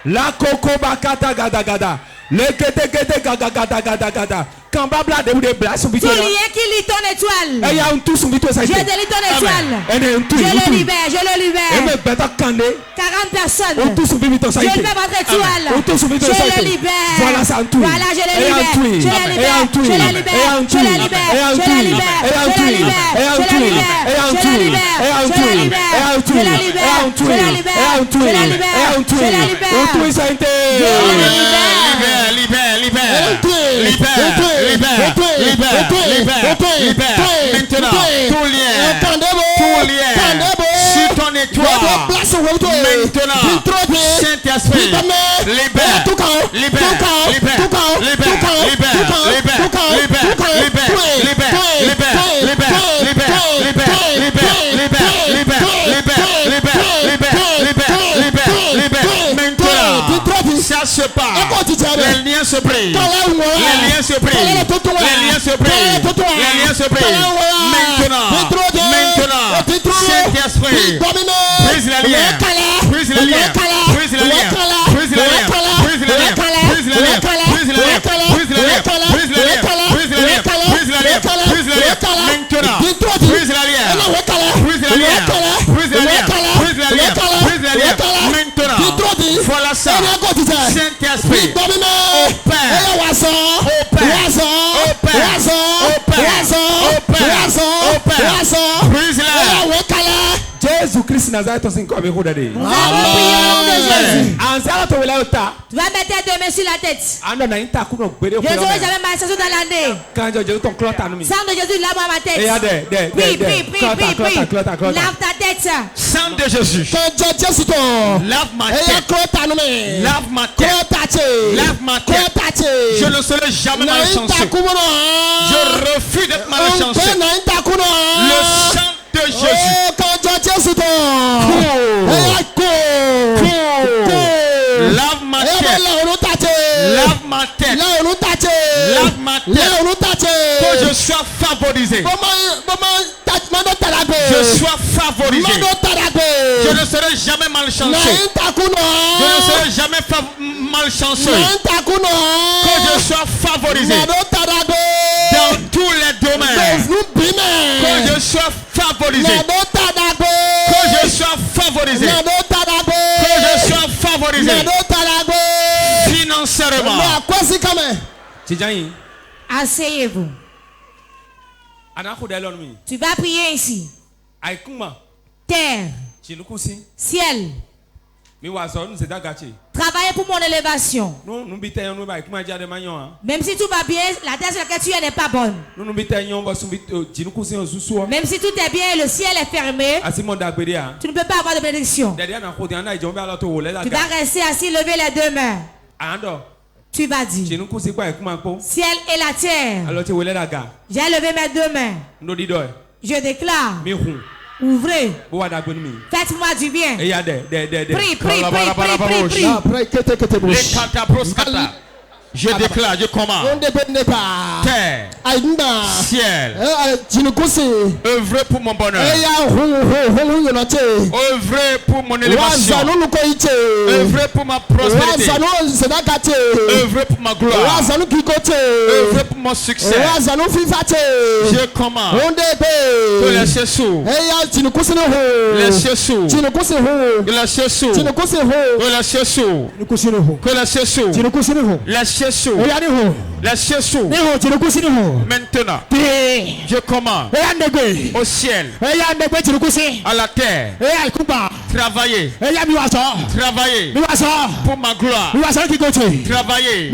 La coco bakata gada gada. Le kete gada. Quand Babla de des blagues sur qui lit ton étoile. Il y a un tout sur vite ça. Je délie ton étoile. Je le libère. 40 personnes. On tout sur vite ça. Je libère votre étoile. On tout sur vite ça. Je le libère. Voilà ça tout. Voilà, je le libère. Je le libère. Maintenant, tout lien sur ton étoile. Maintenant, Saint-Esprit, libère. Ça se part. Les liens se brisent. Maintenant, Saint-Esprit, brise les liens. Voilà ça. Saint-Esprit, Jésus-Christ Nazareth aussi comme il Tu vas mettre tes 2 mains sur la tête. Je n'aurai jamais ma sensation dans l'année. Sang de Jésus lave ma tête. Prie. Lave ta tête. Sang de Jésus. Lave ma tête. Je ne serai jamais malchanceux. Je refuse d'être malchanceux. Le sang de Jésus. Lave ma tête. Que je sois favorisé. Je ne serai jamais malchanceux. Je ne serai jamais malchanceux. Que je sois favorisé dans tous les domaines. Que je sois favorisé. Financièrement. Asseyez-vous. Tu vas prier ici. Terre. Ciel. Travaillez pour mon élévation. Même si tout va bien, la terre sur laquelle tu es n'est pas bonne. Même si tout est bien et le ciel est fermé, tu ne peux pas avoir de bénédiction. Tu vas rester assis, lever les 2 mains. Tu vas dire, ciel et la terre, j'ai levé mes 2 mains. Je déclare, ouvrez, faites-moi du bien. Prie. Je déclare, je commande. Terre, ciel, œuvrez pour mon bonheur. Œuvrez pour mon élévation. Œuvrez pour ma prospérité. Œuvrez pour ma gloire. Œuvrez pour mon succès. Je commande que les cieux s'ouvrent. Les cieux s'ouvrent. Que les cieux s'ouvrent. Que les cieux s'ouvrent. Que les cieux s'ouvrent. Les cieux s'ouvrent. Les cieux s'ouvrent. Maintenant, je commande au ciel, à la terre, travailler, travailler pour ma gloire, travailler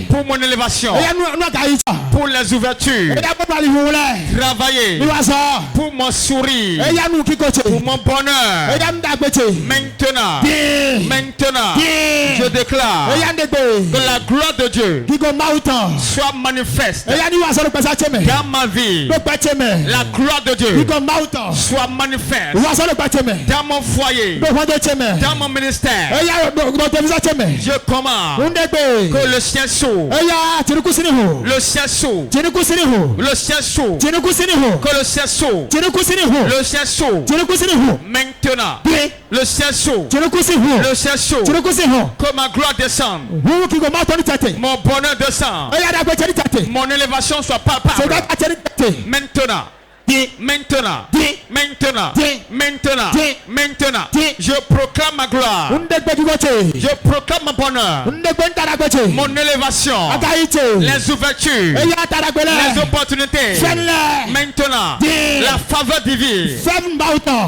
pour mon élévation, pour les ouvertures, travailler pour mon sourire, pour mon bonheur. Maintenant, je déclare que la gloire de Dieu soit manifeste dans ma vie. La gloire de Dieu soit manifeste dans mon foyer, dans mon ministère. Je commande que le ciel s'ouvre. Le ciel s'ouvre. Le ciel s'ouvre. Que le ciel s'ouvre. Le ciel s'ouvre. Maintenant, le ciel s'ouvre. Le ciel s'ouvre. Que ma gloire descende. Mon bonheur descend. Mon élévation soit palpable. Maintenant. Maintenant, je proclame ma gloire. Je proclame mon bonheur. Mon élévation. Les ouvertures. Les opportunités. Maintenant, la faveur divine.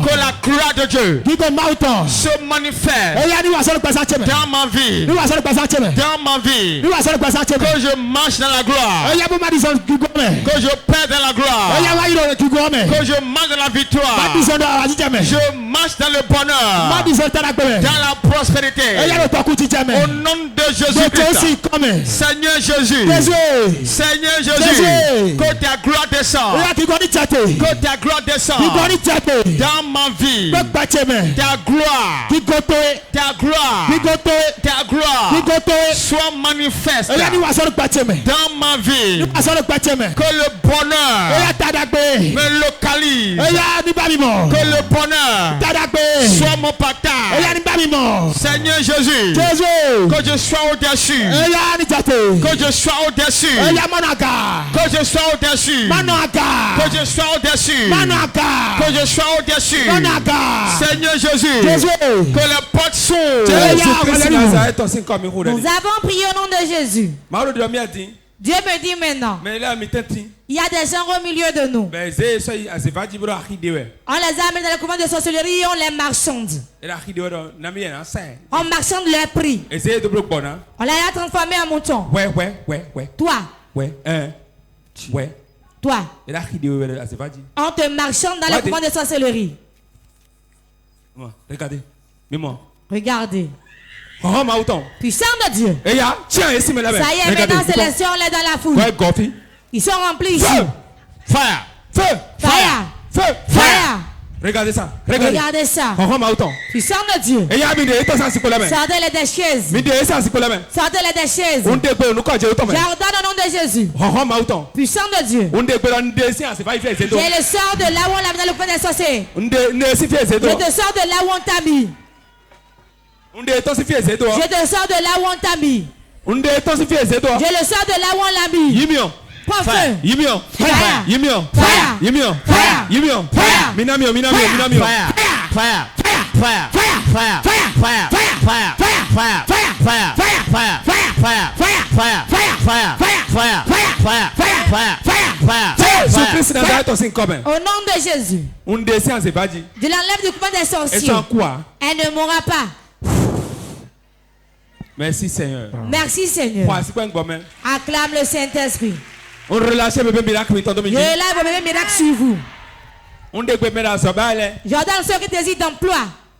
Que la gloire de Dieu se manifeste dans ma vie. Dans ma vie. Que je marche dans la gloire. Que je perds dans la gloire. Que je marche dans la victoire. Je marche dans le bonheur. Dans la prospérité. Au nom de Jésus-Christ. Seigneur Jésus. Seigneur Jésus. Que ta gloire descende. Que ta gloire descende. Dans ma vie. Ta gloire. Ta gloire. Ta gloire. Soit manifeste. Dans ma vie. Que le bonheur me localise. Que le bonheur soit mon partage. Seigneur Jésus. Que je sois au-dessus. Que je sois au-dessus. Que je sois au-dessus. Que je sois au-dessus. Que je sois au-dessus. Seigneur Jésus. Que les portes s'ouvrent. Nous avons prié au nom de Jésus. Dieu me dit maintenant, il y a des gens au milieu de nous. On les a amenés dans le couvent de sorcellerie et on les marchande. On marchande leur prix. On les a transformés en moutons. Toi. Toi. On te marchande dans le couvent de sorcellerie. Regardez. Puissant de Dieu. Ça y est, maintenant c'est les cieux, on est dans la foule. Ils sont remplis ici. Fire. Regardez ça. Puissant de Dieu. Sortez-les des chaises. Sortez-les des chaises. J'ordonne au nom de Jésus. Puissant de Dieu. J'ai le sort de là où on l'a mis dans le coin des sorciers. Je te sors de là où on t'a mis. Je te sors de là où on t'a mis. Je le sors de là où on l'a mis. Prends feu. Au nom de Jésus. Je l'enlève du couvent des sorciers. Elle ne mourra pas. Merci Seigneur. Merci Seigneur. Acclame le Saint-Esprit. On relâche le bébé miracle. Je relâche le bébé miracle sur vous. J'ordonne ceux qui désirent d'emploi.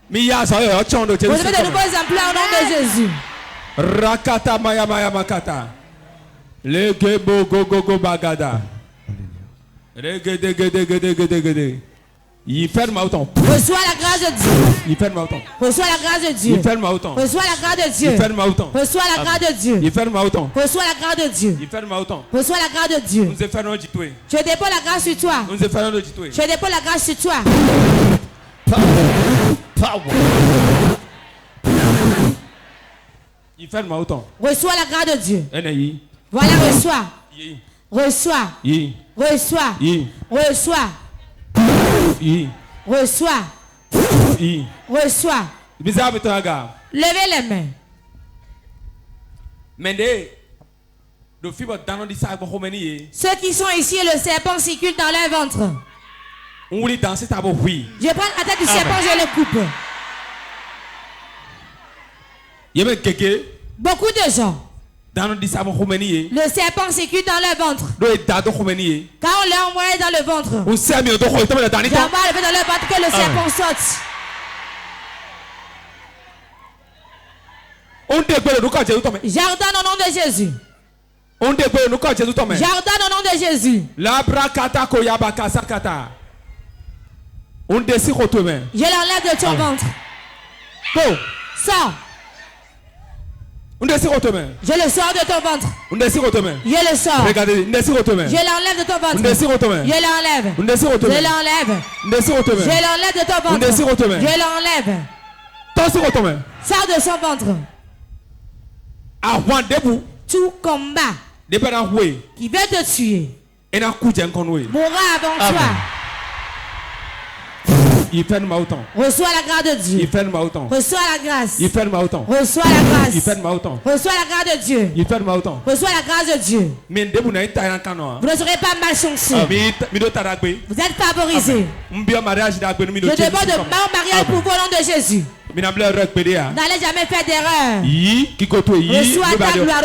Vous avez de nouveaux emplois au nom de Jésus. Rakata maya maya makata. Le gebo go go go bagada. Regede gede gede gede gede. Reçois la grâce de Dieu. Reçois la grâce de Dieu. Reçois la grâce de Dieu. Reçois la grâce de Dieu. Reçois la grâce de Dieu. Reçois la grâce de Dieu. Je dépose la grâce sur toi. Je dépose la grâce sur toi. Reçois la grâce de Dieu. Voilà, reçois. Reçois. Reçois. Reçois. Reçois. Reçois. Levez les mains. Ceux qui sont ici et le serpent circule dans leur ventre. Je prends la tête du serpent, je le coupe. Beaucoup de gens. Le serpent circule dans leur ventre. Quand on l'a envoyé dans le ventre, j'envoie le feu dans leur ventre que le serpent saute. J'ordonne au nom de Jésus. J'ordonne au nom de Jésus. Je l'enlève de ton ventre. Sors. Je le sors de ton ventre. Je le sors. Je l'enlève de ton ventre. Je l'enlève. Je l'enlève. Je l'enlève de ton ventre. Je l'enlève. Sors de son ventre. Tout combat qui veut te tuer mourra avant toi. Reçois la grâce de Dieu. Reçois la grâce. Reçois la grâce. Reçois la grâce de Dieu. Reçois la grâce de Dieu. Vous ne serez pas malchanceux. Vous êtes favorisés. Je demande de mon mariage pour vous au nom de Jésus. N'allez jamais faire d'erreur. Reçois ta gloire.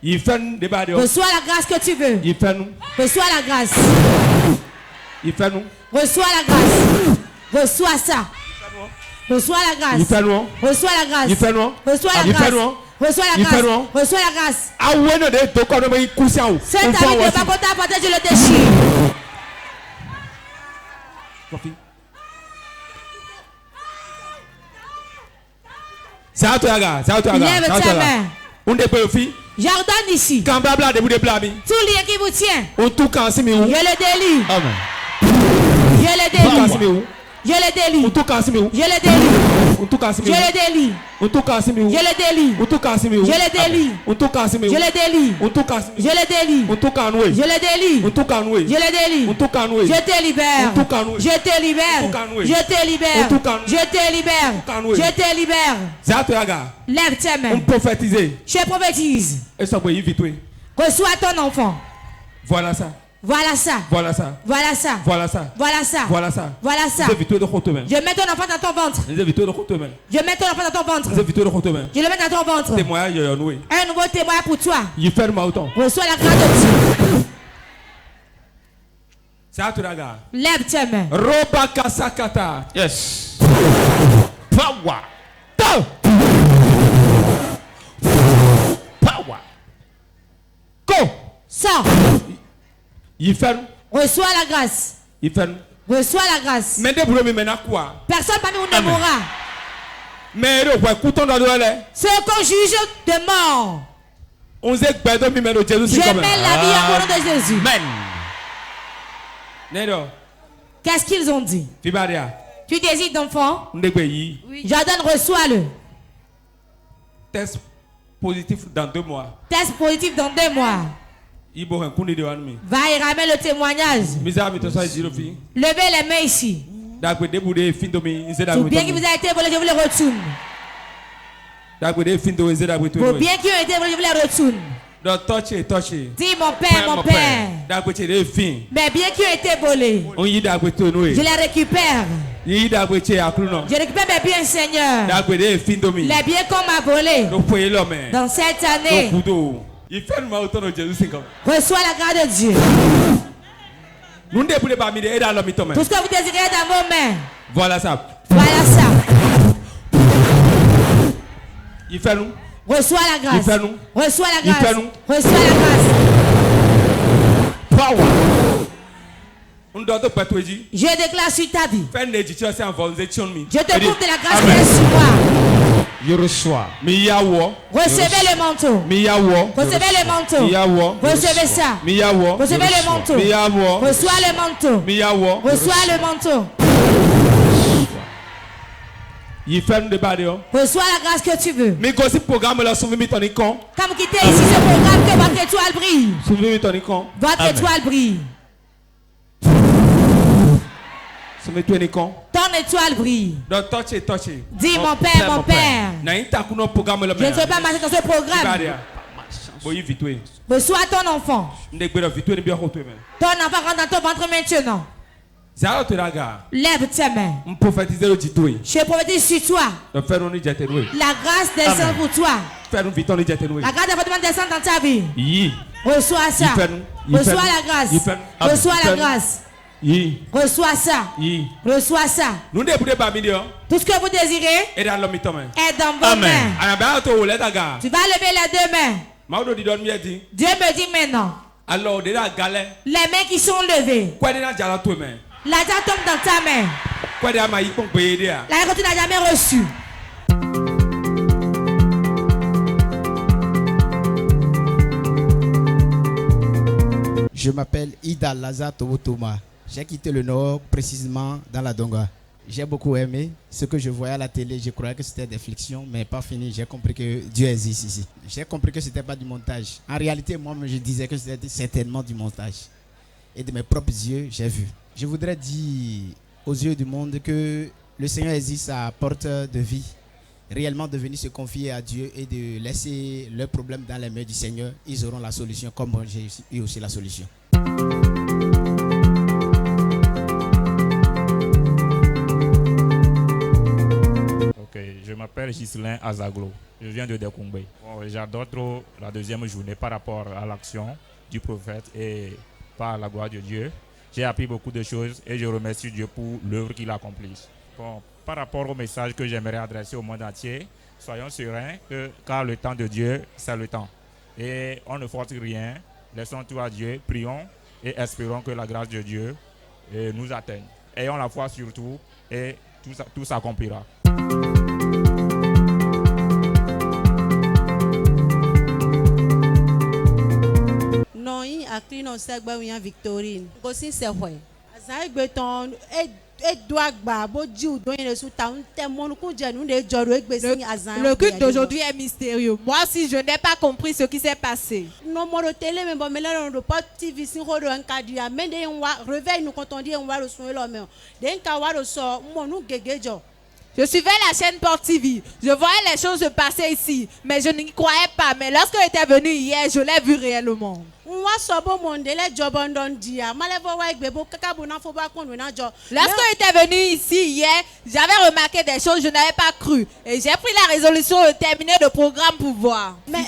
Reçois ce que tu veux. Reçois la grâce que tu veux. Reçois la grâce. Reçois la grâce. Reçois ça. Reçois la grâce. Reçois la grâce. Reçois la grâce. Reçois la grâce. Reçois la grâce. Cet ami de Bakota apporté, je le déchire. Lève ta main. J'ordonne ici. Tout lien qui vous tient. Je le délie. Je le délie. Je le délie. Je le délie. Je le délie. Je le délie. Je le délie. Je le délie. Je le délie. Je le délie. Je le délie. Je le délie. Je te libère. Je te libère. Je te libère. Je te libère. Je te libère. Lève tes mains. Je prophétise. Reçois ton enfant. Voilà ça. Voilà ça. Voilà ça. Voilà ça. Voilà ça. Voilà ça. Voilà ça. Voilà ça. Je mets ton enfant dans ton ventre. Je mets ton enfant dans ton ventre. Je le mets dans ton ventre. Un nouveau témoin pour toi. Reçois la grâce de Dieu. Lève tes mains. Yes. Power. Power. Go. Sors. Reçois la grâce. Reçois la grâce. Personne parmi vous ne mourra. Ceux qu'on juge de mort. Je mets la vie en nom de Jésus. Qu'est-ce qu'ils ont dit? Tu désires d'enfant? J'ordonne, reçois-le. Test positif dans 2 mois. Test positif dans 2 mois. Va et ramène le témoignage. Levez les mains ici. Tout bien qui vous a été volé, je vous le retourne. Vos biens qui ont été volés, je vous les retourne. Dis mon père, mon père. Mes biens qui ont été volés, je les récupère. Je récupère mes biens, Seigneur. Les biens qu'on m'a volés dans cette année. Reçois la grâce de Dieu. Tout ce que vous désirez dans vos mains. Voilà ça. Voilà ça. Reçois la grâce. Reçois la grâce. Reçois la grâce. Power. Je déclare sur ta vie. Je te coupe de la grâce qui est sur moi. Je reçois. Recevez le manteau. Recevez le manteau. Recevez ça. Recevez le manteau. Reçois le manteau. Reçois le manteau. Reçois la grâce que tu veux. Comme quitter ici ce programme que votre étoile brille. Votre étoile brille. Ton étoile brille. Dis mon père, mon père. Je ne veux pas marcher dans ce programme. Reçois ton enfant. Ton enfant rentre dans ton ventre maintenant. Lève tes mains. Je prophétise sur toi. La grâce descend pour toi. La grâce de descend dans ta vie. Reçois ça. Reçois la grâce. Reçois la grâce. Reçois ça. Reçois ça. Tout ce que vous désirez est dans vos mains. Tu vas lever les deux mains. Dieu me dit maintenant. Les mains qui sont levées. L'argent tombe dans ta main. L'argent que tu n'as jamais reçu. Je m'appelle Ida Laza Tobotoma. J'ai quitté le Nord, précisément dans la Donga. J'ai beaucoup aimé ce que je voyais à la télé. Je croyais que c'était des fictions, mais pas fini. J'ai compris que Dieu existe ici. J'ai compris que ce n'était pas du montage. En réalité, moi-même, je disais que c'était certainement du montage. Et de mes propres yeux, j'ai vu. Je voudrais dire aux yeux du monde que le Seigneur existe à porte de vie. Réellement de venir se confier à Dieu et de laisser leurs problèmes dans les mains du Seigneur. Ils auront la solution, comme j'ai eu aussi la solution. Je m'appelle Ghislain Azaglo, je viens de Dekoungbe. J'adore trop la deuxième journée par rapport à l'action du prophète et par la gloire de Dieu. J'ai appris beaucoup de choses et je remercie Dieu pour l'œuvre qu'il accomplit. Bon, par rapport au message que j'aimerais adresser au monde entier, soyons sereins car le temps de Dieu, c'est le temps. Et on ne force rien, laissons tout à Dieu, prions et espérons que la grâce de Dieu nous atteigne. Ayons la foi surtout et tout s'accomplira. Non, il a créé un segment Victorine. Aussi c'est vrai. Ça est béton Le culte d'aujourd'hui est mystérieux. Moi aussi, je n'ai pas compris ce qui s'est passé. Non, mon télé, mais bon, mais là, on ne peut pas TV si on a un cadre. Mais on va réveiller nous quand on dit on va le soigner l'homme. D'un cas, on va le sort. Mon nous gégejo. Je suivais la chaîne Port TV. Je voyais les choses se passer ici, mais je n'y croyais pas. Mais lorsque j'étais venu hier, je l'ai vu réellement. Lorsque j'étais venu ici hier, j'avais remarqué des choses que je n'avais pas cru. Et j'ai pris la résolution de terminer le programme pour voir. Mais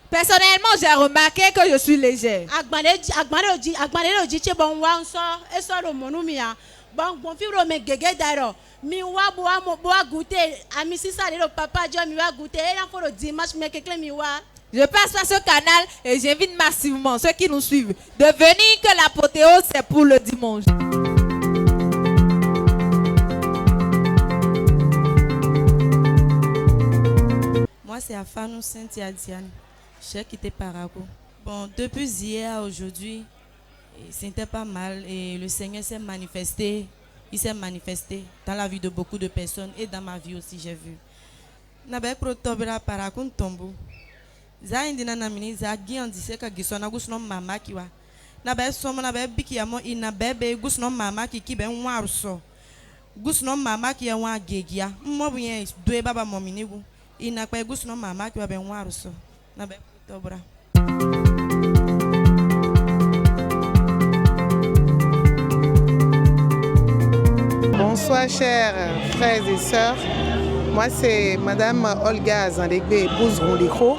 personnellement, j'ai remarqué que je suis légère. Je passe par ce canal et j'invite massivement ceux qui nous suivent de venir que l'apothéose c'est pour le dimanche. Moi c'est Afanou Cynthia Diane. J'ai quitté Parago. Bon, depuis hier à aujourd'hui, c'était pas mal et le Seigneur s'est manifesté. Il s'est manifesté dans la vie de beaucoup de personnes et dans ma vie aussi, j'ai vu. Nabe protobra Paragun tombo. Zaindina namini zagi andise ka gisona gusno mama kiwa. Nabe somo nabe biki amo ina bebe gusno mama ki ben warso. Gusno mama ki wa gegia. Mo bien doe baba mominigu. Ina kwa gusno mama ki wa ben warso. Nabe protobra. Bonsoir chers frères et sœurs. Moi c'est Madame Olga Azandegbe Bouzrouliko.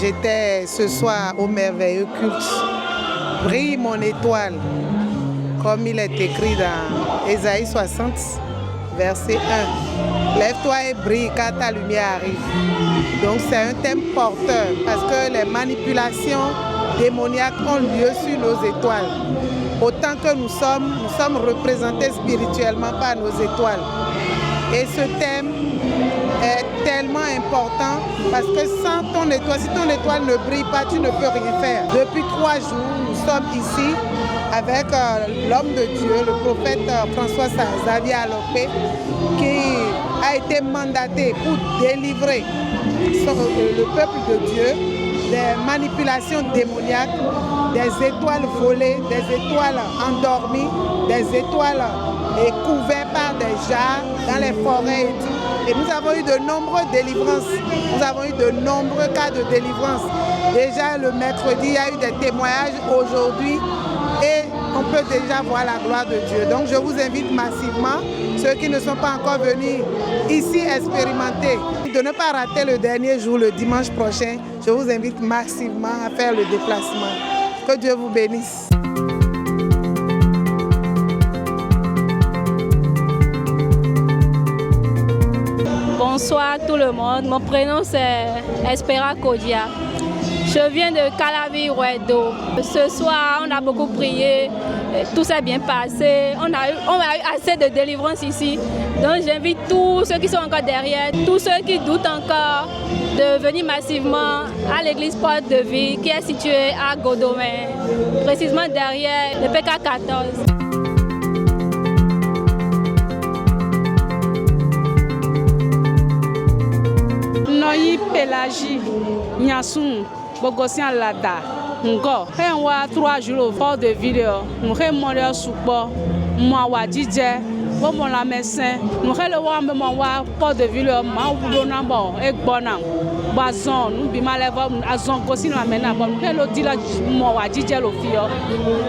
J'étais ce soir au merveilleux culte. Brille mon étoile, comme il est écrit dans Ésaïe 60, verset 1. Lève-toi et brille car ta lumière arrive. Donc c'est un thème porteur parce que les manipulations démoniaques ont lieu sur nos étoiles. Autant que nous sommes représentés spirituellement par nos étoiles. Et ce thème est tellement important parce que sans ton étoile, si ton étoile ne brille pas, tu ne peux rien faire. Depuis 3 jours, nous sommes ici avec l'homme de Dieu, le prophète François Xavier Alopé, qui a été mandaté pour délivrer le peuple de Dieu des manipulations démoniaques, des étoiles volées, des étoiles endormies, des étoiles couvertes par des jarres dans les forêts et tout. Et nous avons eu de nombreuses délivrances. Nous avons eu de nombreux cas de délivrance. Déjà le mercredi, il y a eu des témoignages aujourd'hui et on peut déjà voir la gloire de Dieu. Donc je vous invite massivement, ceux qui ne sont pas encore venus ici expérimenter, de ne pas rater le dernier jour, le dimanche prochain. Je vous invite massivement à faire le déplacement. Que Dieu vous bénisse. Bonsoir tout le monde, mon prénom c'est Espera Kodia. Je viens de Calavi Ouedo. Ce soir, on a beaucoup prié, tout s'est bien passé. On a eu assez de délivrance ici. Donc j'invite tous ceux qui sont encore derrière, tous ceux qui doutent encore, de venir massivement à l'église Porte de Vie qui est située à Godomé, précisément derrière le PK 14. Noyi Pélagie, Nyasun, Bogosian Lada, Ngo, Henwa 3 jours au port de ville, nous remontons sous port, moi Wadidje, bon la médecin, nous relevons même wa port de ville, ma oulona bon, et bonam, bazon, nous bimalevons, azon gosin la mena bon, nous relevons dit la moi Wadidje le fio,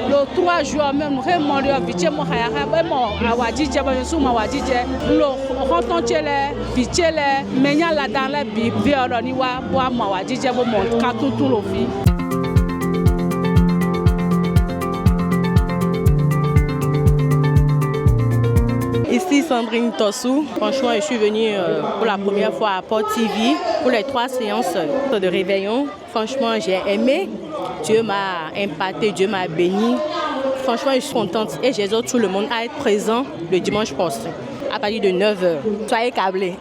le 3 jours même nous remontons vite moi hayaka, moi Wadidje bon sous moi Wadidje, le rentrons chez les vite les, menya la dans les bibi oroniwa, bois moi Wadidje bon mon carton tout le fil. Ici Sandrine Tossou. Franchement, je suis venue pour la première fois à Port TV pour les 3 séances de réveillon. Franchement, j'ai aimé. Dieu m'a impacté, Dieu m'a béni. Franchement, je suis contente et j'exhorte tout le monde à être présent le dimanche prochain à partir de 9h. Soyez câblés.